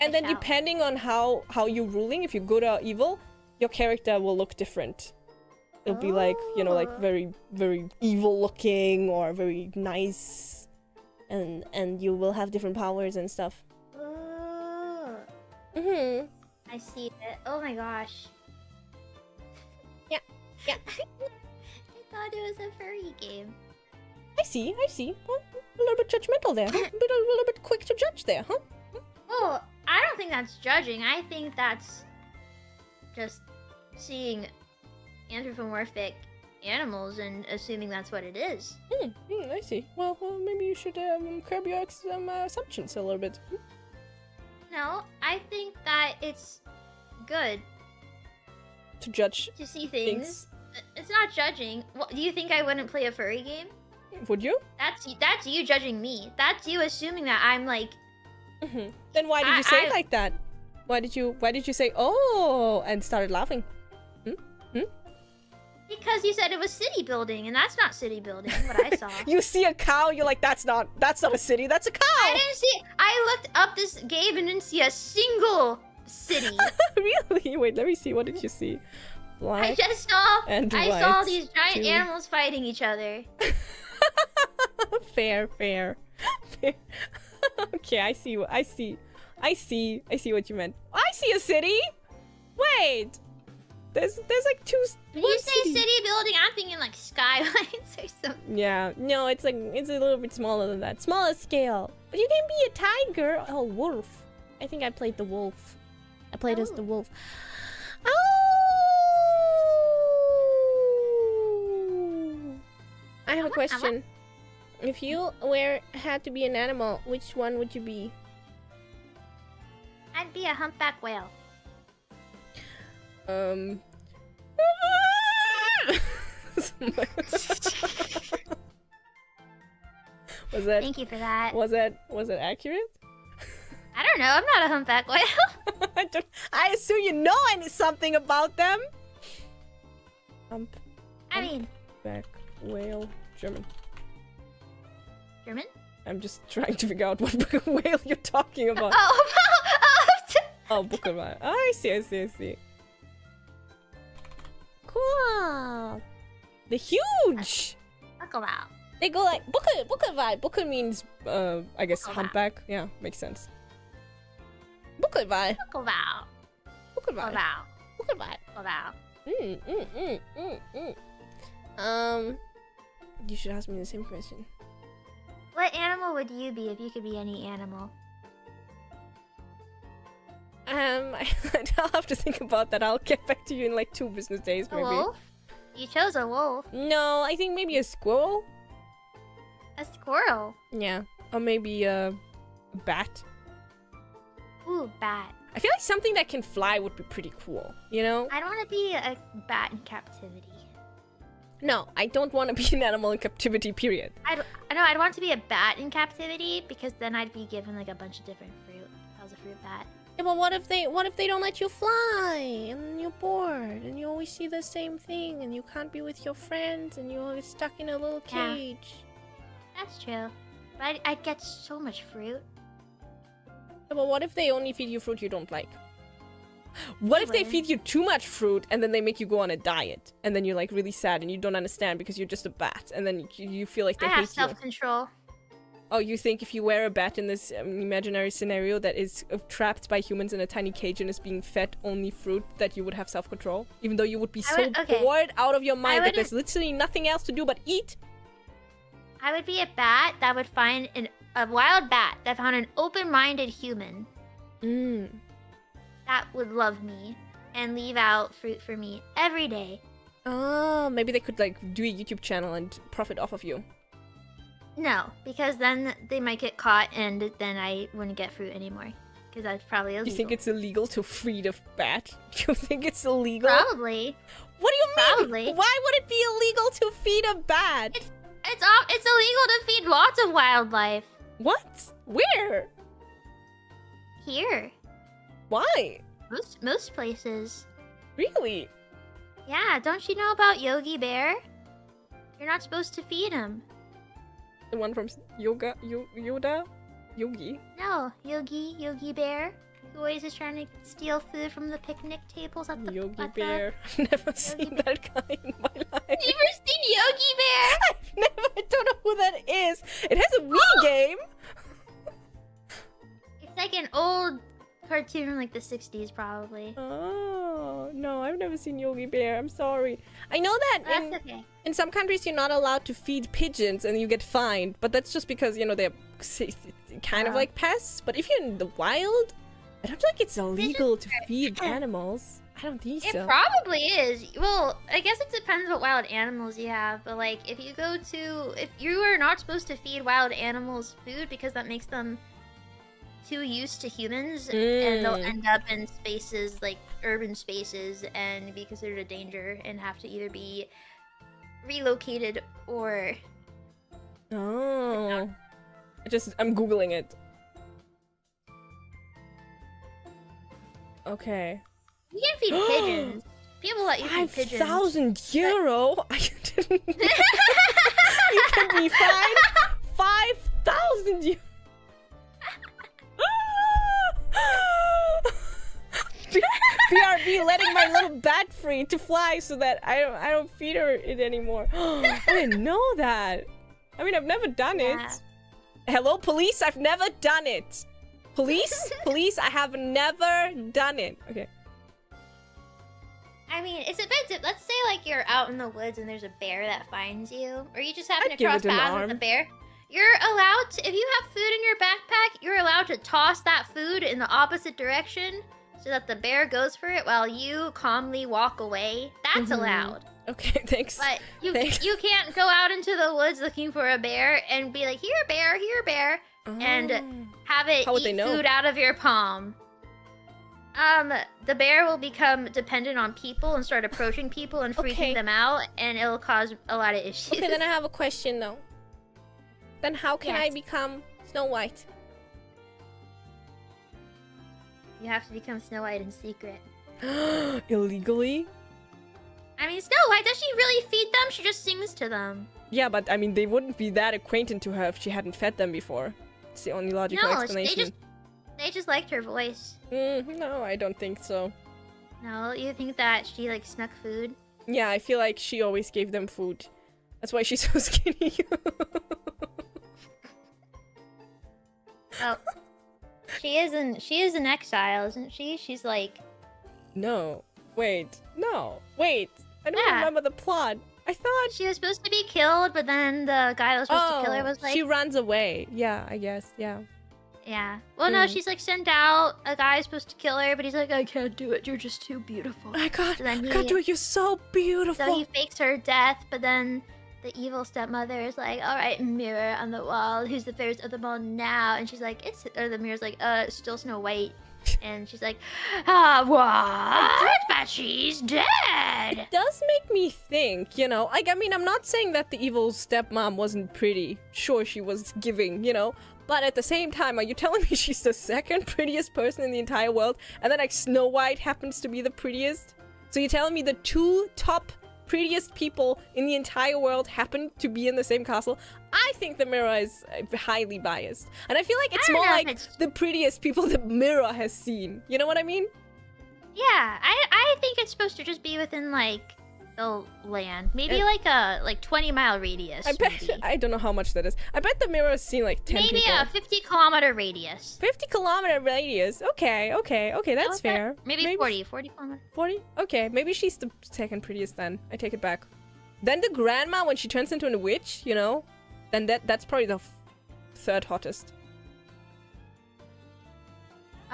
And I then shall. depending on how you're ruling, if you're good or evil, your character will look different. It'll be like like Oh. very very evil looking or very nice, and you will have different powers and stuff. Ooh. Mhm. I see it. Oh my gosh. Yeah. I thought it was a furry game. I see. Well, a little bit judgmental there. Huh? A little bit quick to judge there, huh? Oh, I don't think that's judging. I think that's just seeing anthropomorphic animals and assuming that's what it is. I see. Well, maybe you should curb your assumptions a little bit. No, I think that it's good To judge to see things. It's not judging. What, do you think I wouldn't play a furry game? Would you? That's you judging me. That's you assuming that I'm like. Then why did you say it like that? Why did you say oh and started laughing? Because you said it was city building, and that's not city building. What I saw. You see a cow, you're like, that's not a city, that's a cow. I didn't see. I looked up this game and didn't see a single city. Really? Wait, let me see. What did you see? Black I just saw. and I white, saw these giant too. animals fighting each other. Fair. Okay, I see what you meant. I see a city. Wait, there's like two. When you say city building, I'm thinking like skylines or something. Yeah, no, it's a little bit smaller than that. Smaller scale. But you can be a tiger. Oh, wolf. I think I played the wolf. I played as the wolf. Oh! I have a question. If you had to be an animal, which one would you be? I'd be a humpback whale. Was that? Thank you for that. Was it accurate? I don't know. I'm not a humpback whale. I assume you know something about them. I mean, Humpback whale, German. German? I'm just trying to figure out what whale you're talking about. Oh, Buckelwald. Oh, I see. Cool. They're huge. Buckelwald. They go like Buckelwald. Buckel means I guess Buckelwald. humpback. Yeah, makes sense. Buckelwald. Buckelwald. Buckelwald. Buckelwald. Buckelwald. Buckelwald. You should ask me the same question. What animal would you be if you could be any animal? I'll have to think about that. I'll get back to you in like 2 business days, A maybe. wolf? You chose a wolf. No, I think maybe a squirrel. A squirrel. Yeah, or maybe a bat. Ooh, bat. I feel like something that can fly would be pretty cool, you know? I don't want to be a bat in captivity. No, I don't want to be an animal in captivity, period. I know I'd want to be a bat in captivity because then I'd be given like a bunch of different fruit. If I was a fruit bat. Yeah, but what if they don't let you fly and you're bored and you always see the same thing and you can't be with your friends and you're always stuck in a little cage? That's true. But I'd get so much fruit. Yeah, but what if they only feed you fruit you don't like? What if they feed you too much fruit and then they make you go on a diet and then you're like really sad and you don't understand because you're just a bat and then you feel like they I hate have you? self-control. Oh, you think if you wear a bat in this imaginary scenario that is trapped by humans in a tiny cage and is being fed only fruit, that you would have self-control? Even though you would be bored out of your mind that there's literally nothing else to do but eat? I would be a bat that would find a wild bat that found an open-minded human that would love me and leave out fruit for me every day. Oh, maybe they could like do a YouTube channel and profit off of you. No, because then they might get caught and then I wouldn't get fruit anymore. Because that's probably illegal. You think it's illegal to feed a bat? You think it's illegal? Probably. What do you mean? Probably. Why would it be illegal to feed a bat? It's illegal to feed lots of wildlife. What? Where? Here. Why? Most places. Really? Yeah, don't you know about Yogi Bear? You're not supposed to feed him. The one from Yoda? Yogi? No, Yogi Bear. Who always is trying to steal food from the picnic tables at the Yogi Bear. I've never seen that guy in my life. Never seen Yogi Bear? I don't know who that is. It has a Wii game. It's like an old cartoon from like the 60s probably. Oh, no, I've never seen Yogi Bear. I'm sorry. I know that That's okay. in some countries you're not allowed to feed pigeons and you get fined, but that's just because, you know, they're kind of like pests. But if you're in the wild, I don't think it's illegal to feed animals. I don't think It so. probably is. Well, I guess it depends what wild animals you have. But like, if you are not supposed to feed wild animals food because that makes them too used to humans, and they'll end up in spaces like urban spaces and be considered a danger and have to either be relocated or. Oh. I'm Googling it. Okay. You can feed pigeons. People let you feed pigeons. 5,000 euro? I didn't know. You can be fined 5,000 euro. BRB letting my little bat free to fly so that I don't feed her it anymore. I didn't know that. I mean, I've never done it. Hello, police? I've never done it. Police? Police? I have never done it. Okay. I mean, it's a bit. Let's say like you're out in the woods and there's a bear that finds you, or you just happen I'd to cross give it an paths with arm. a bear. You're allowed to, if you have food in your backpack, you're allowed to toss that food in the opposite direction so that the bear goes for it while you calmly walk away. That's allowed. Okay, thanks. But you Thanks. you can't go out into the woods looking for a bear and be like, here bear, and have it How would they eat know? food out of your palm. The bear will become dependent on people and start approaching people and freaking Okay. them out, and it'll cause a lot of issues. Okay, then I have a question though. Then how can I Yes. become Snow White? You have to become Snow White in secret. Illegally? I mean, Snow White, does she really feed them? She just sings to them. Yeah, but I mean, they wouldn't be that acquainted to her if she hadn't fed them before. It's the only logical No, explanation. they just liked her voice. No, I don't think so. No, you think that she like snuck food? Yeah, I feel like she always gave them food. That's why she's so skinny. Oh, she is in exile, isn't she? She's like, No. Wait. No. Wait. I don't Yeah. remember the plot. I thought... she was supposed to be killed, but then the guy that was supposed to kill her was like, she runs away. Yeah, I guess. Yeah. yeah. Well, no, she's like sent out. A guy's supposed to kill her, but he's like, I can't do it. You're just too beautiful. I can't. So then Can't do it. You're so beautiful. So he fakes her death, but then the evil stepmother is like, all right, mirror on the wall, who's the fairest of them all now? And she's like, the mirror's like, it's still Snow White. And she's like, what? But she's dead. It does make me think, you know, like, I mean, I'm not saying that the evil stepmom wasn't pretty. Sure, she was giving, you know, but at the same time, are you telling me she's the second prettiest person in the entire world, and then, like, Snow White happens to be the prettiest? So you're telling me the two top prettiest people in the entire world happen to be in the same castle? I think the mirror is highly biased. And I feel like it's I don't more know if like it's- the prettiest people the mirror has seen. You know what I mean? Yeah, I think it's supposed to just be within, like, the land. Maybe, It- like, a 20-mile radius. I bet, maybe. I don't know how much that is. I bet the mirror has seen like 10 Maybe people. a 50-kilometer radius. 50-kilometer radius. Okay, that's Okay. fair. Maybe 40 kilometers. 40? Okay, maybe she's the second prettiest then. I take it back. Then the grandma, when she turns into a witch, you know, then that's probably the third hottest.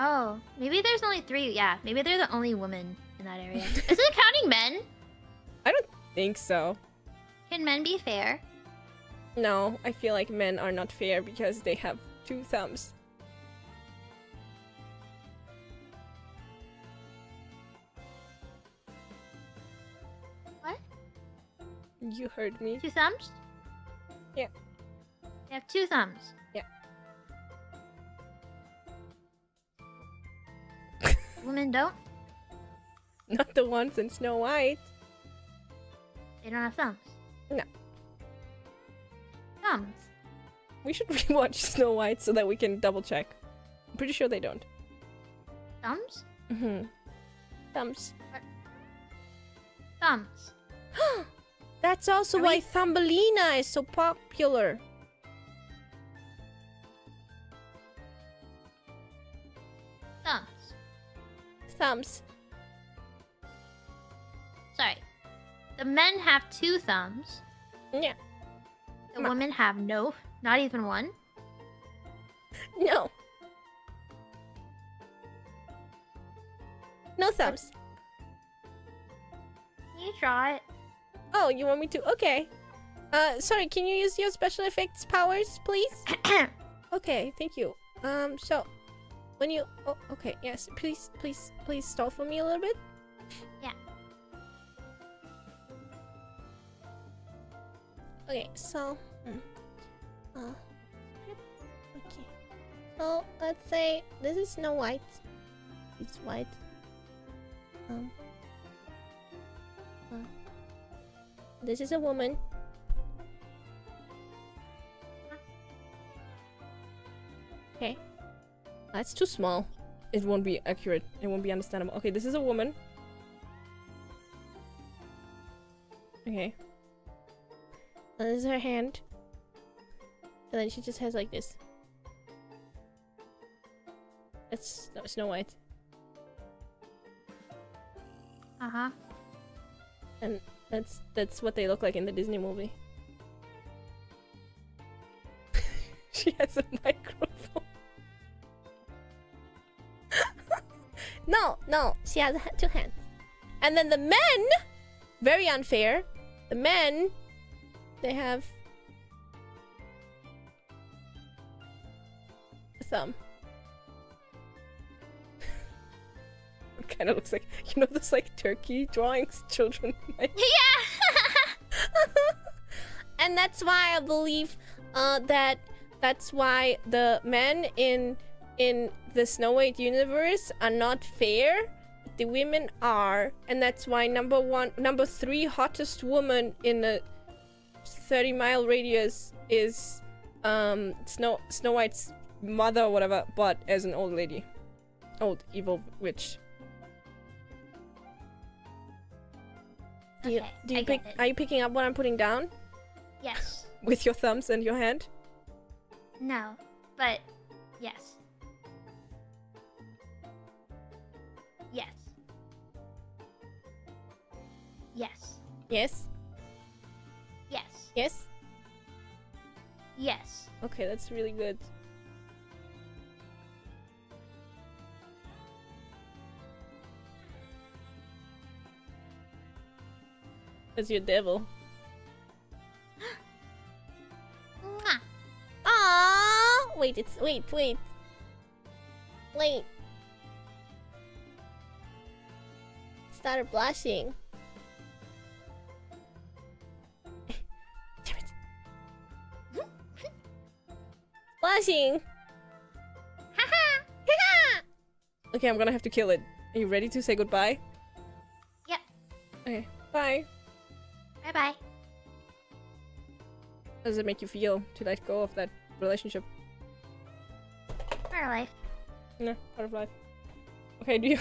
Oh, maybe there's only 3. Yeah, maybe they're the only women in that area. Is it counting men? I don't think so. Can men be fair? No, I feel like men are not fair because they have 2 thumbs. What? You heard me. 2 thumbs? Yeah. They have 2 thumbs. Yeah. Women don't? Not the ones in Snow White. They don't have thumbs. No. Thumbs. We should rewatch Snow White so that we can double check. I'm pretty sure they don't. Thumbs? Thumbs. Thumbs. That's also Are why we- Thumbelina is so popular. Thumbs. Thumbs. Sorry. The men have 2 thumbs. Yeah. The Ma- women have no, not even one. No. No thumbs. draw it. Oh, you want me to? Okay. Sorry, can you use your special effects powers, please? Okay, thank you. So, when you... Oh, okay, yes. Please stall for me a little bit. Yeah. Okay, so... okay. So, let's say this is Snow White. It's white. This is a woman. Okay. That's too small. It won't be accurate. It won't be understandable. Okay, this is a woman. Okay. And this is her hand. And then she just has like this. That's Snow White. Uh-huh. And that's what they look like in the Disney movie. She has a microphone. No, she has two hands. And then the men, very unfair. The men, they have a thumb. It kind of looks like, you know, those like turkey drawings children make. Yeah. And that's why I believe that's why the men in the Snow White universe are not fair. The women are, and that's why number 3 hottest woman in a 30-mile radius is Snow White's mother or whatever, but as an old lady, old evil witch. Are you picking up what I'm putting down? Yes. With your thumbs and your hand? No, but yes. Yes. Yes. Yes? Yes. Yes? Yes. Okay, that's really good. That's your devil. Mwah. Aww! Wait. Started blushing. Damn it. Blushing. Haha. Okay, I'm gonna have to kill it. Are you ready to say goodbye? Yep. Okay, bye. Bye-bye. How does it make you feel to let go of that relationship? Part of life. No, part of life. Okay, do you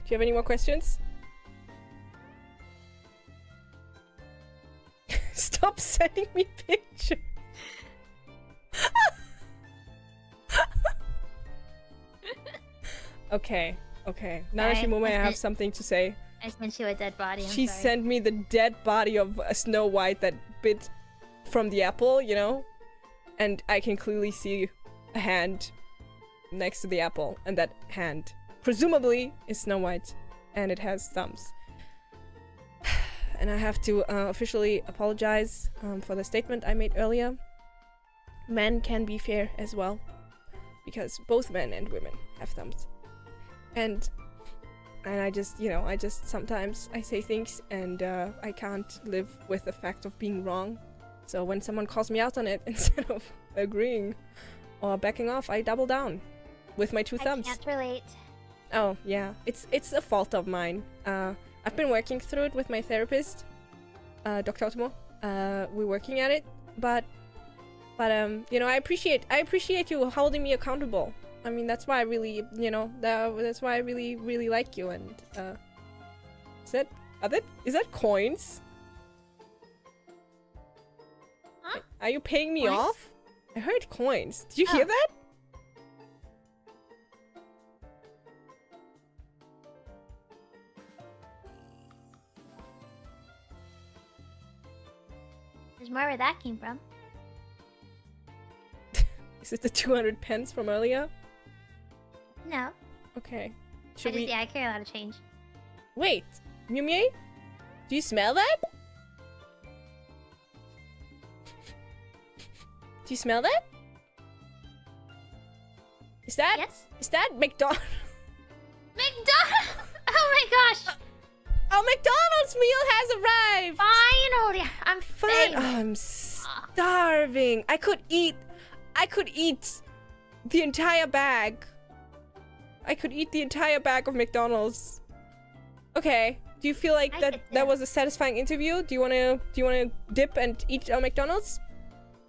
have any more questions? Stop sending me pictures. Okay. Now Sorry, Shimome, I have that's it. something to say. I sent you a dead body. She sorry. sent me the dead body of a Snow White that bit from the apple, you know? And I can clearly see a hand next to the apple, and that hand presumably is Snow White, and it has thumbs. And I have to officially apologize for the statement I made earlier. Men can be fair as well, because both men and women have thumbs. And I just, sometimes I say things and I can't live with the fact of being wrong. So when someone calls me out on it, instead of agreeing or backing off, I double down with my two thumbs. I can't relate. Oh, yeah. It's a fault of mine. I've been working through it with my therapist, Dr. Otomo. We're working at it, but I appreciate you holding me accountable. I mean, that's why I really, that's why I really, really like you. And is that coins? Huh? Are you paying me Coins? off? I heard coins. Did you hear that? There's more where that came from. Is it the 200 pence from earlier? No. Okay. I carry a lot of change. Wait, Mumie? Do you smell that? Do you smell that? Is that McDonald's? McDonald's! Oh my gosh! Oh, McDonald's meal has arrived! Finally! I'm Fine. famous. Oh, I'm starving. I could eat the entire bag. I could eat the entire bag of McDonald's. Okay. Do you feel like that was a satisfying interview? Do you wanna dip and eat McDonald's?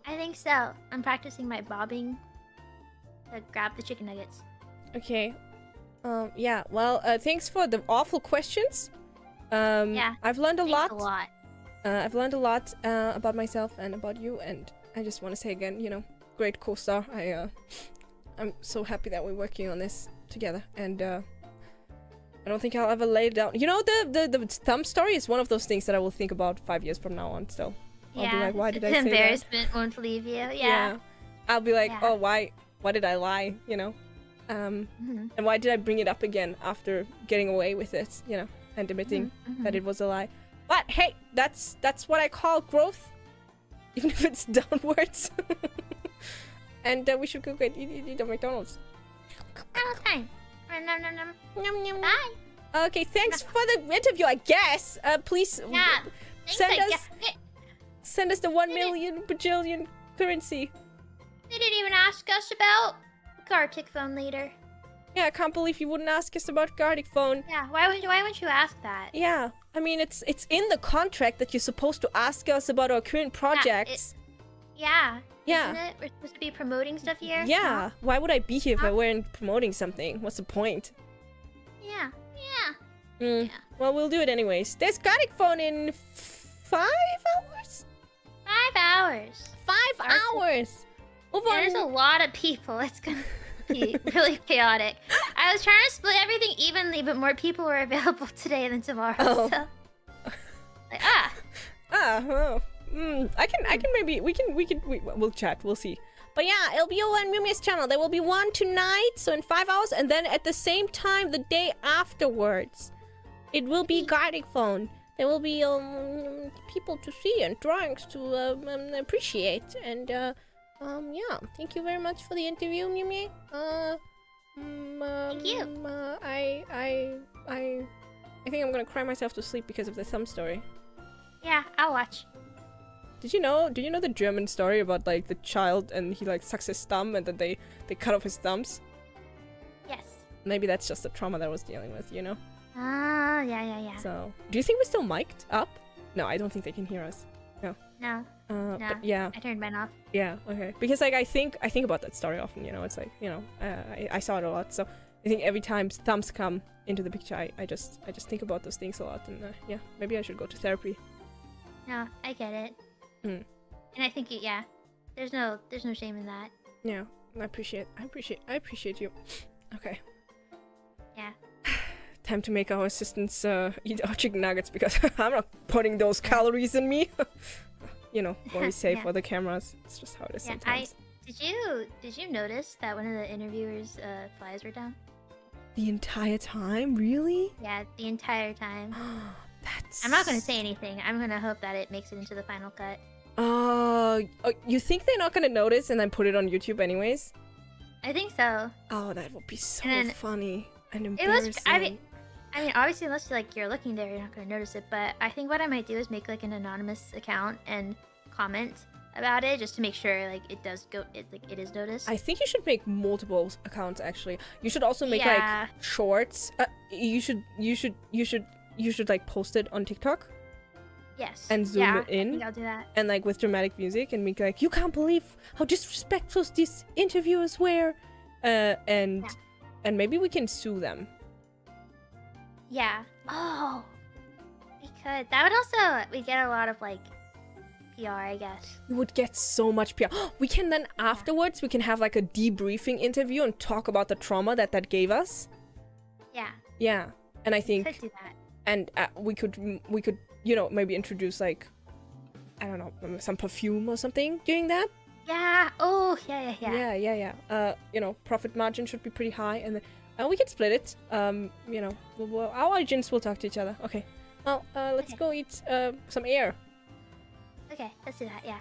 I think so. I'm practicing my bobbing to grab the chicken nuggets. Okay. Yeah. Well, thanks for the awful questions. Yeah. I've learned a lot. Thanks a lot. I've learned a lot about myself and about you, and I just want to say again, great co-star. I'm so happy that we're working on this together, and I don't think I'll ever lay it down. The thumb story is one of those things that I will think about 5 years from now on. So I'll be like, why did I say that? Embarrassment won't leave you. Yeah. I'll be like, Yeah. oh, why did I lie? And why did I bring it up again after getting away with it? And admitting that it was a lie. But hey, that's what I call growth, even if it's downwards. And we should go get eat at McDonald's. Okay. Yum, yum. Bye. Okay, thanks for the interview, I guess. Please Yeah. send us the 1 million bajillion currency. They didn't even ask us about Gartic phone later. Yeah, I can't believe you wouldn't ask us about Gartic phone. Yeah. Why wouldn't you ask that? Yeah, I mean it's in the contract that you're supposed to ask us about our current projects. Yeah. Yeah. Isn't it? We're supposed to be promoting stuff here. Yeah. Why would I be here if I weren't promoting something? What's the point? Yeah. Yeah. Mm. Yeah. Well, we'll do it anyways. There's Gartic phone in 5 hours. 5 hours. 5 hours. Over Yeah, there's a lot of people. It's gonna be really chaotic. I was trying to split everything evenly, but more people were available today than tomorrow. Oh. So, like, Oh. I can maybe we'll chat. We'll see. But yeah, it'll be on Mumi's channel. There will be one tonight, so in 5 hours, and then at the same time, the day afterwards, it will be Gartic phone. There will be people to see and drawings to appreciate. And yeah, thank you very much for the interview, Mumi. Thank you. I think I'm gonna cry myself to sleep because of the thumb story. yeah, I'll watch. Did you know the German story about like the child and he like sucks his thumb and then they cut off his thumbs? Yes. Maybe that's just the trauma that I was dealing with, Ah, yeah. So, do you think we're still mic'd up? No, I don't think they can hear us. No. But yeah. I turned mine off. Yeah, okay. Because like I think about that story often, it's like, I saw it a lot. So, I think every time thumbs come into the picture, I just think about those things a lot, and yeah, maybe I should go to therapy. No, I get it. Mm. And I think there's no shame in that. Yeah, I appreciate you. Okay. Yeah. Time to make our assistants eat our chicken nuggets because I'm not putting those calories in me. Very safe Yeah. for the cameras. It's just how it is Yeah, sometimes. Did you notice that one of the interviewers' flies were down? The entire time, really? Yeah, the entire time. That's. I'm not gonna say anything. I'm gonna hope that it makes it into the final cut. You think they're not gonna notice and then put it on YouTube anyways? I think so. Oh, that would be so And then funny and It embarrassing. was. I mean, obviously, unless you're looking there, you're not gonna notice it. But I think what I might do is make like an anonymous account and comment about it just to make sure it is noticed. I think you should make multiple accounts. Actually, you should also make Yeah. like shorts. You should like post it on TikTok Yes. and zoom yeah, it in. I think I'll do that. and like with dramatic music and make like, you can't believe how disrespectful these interviewers were, and maybe we can sue them. Yeah. Oh, we could. That would also we get a lot of PR, I guess. We would get so much PR. We can then afterwards we can have like a debriefing interview and talk about the trauma that gave us. Yeah. And I We think could do that. and we could maybe introduce like, I don't know, some perfume or something doing that. Yeah. Oh, yeah. Yeah. Profit margin should be pretty high, and then we can split it. Our agents will talk to each other. Okay. Oh, let's Okay. go eat some air. Okay, let's do that. Yeah.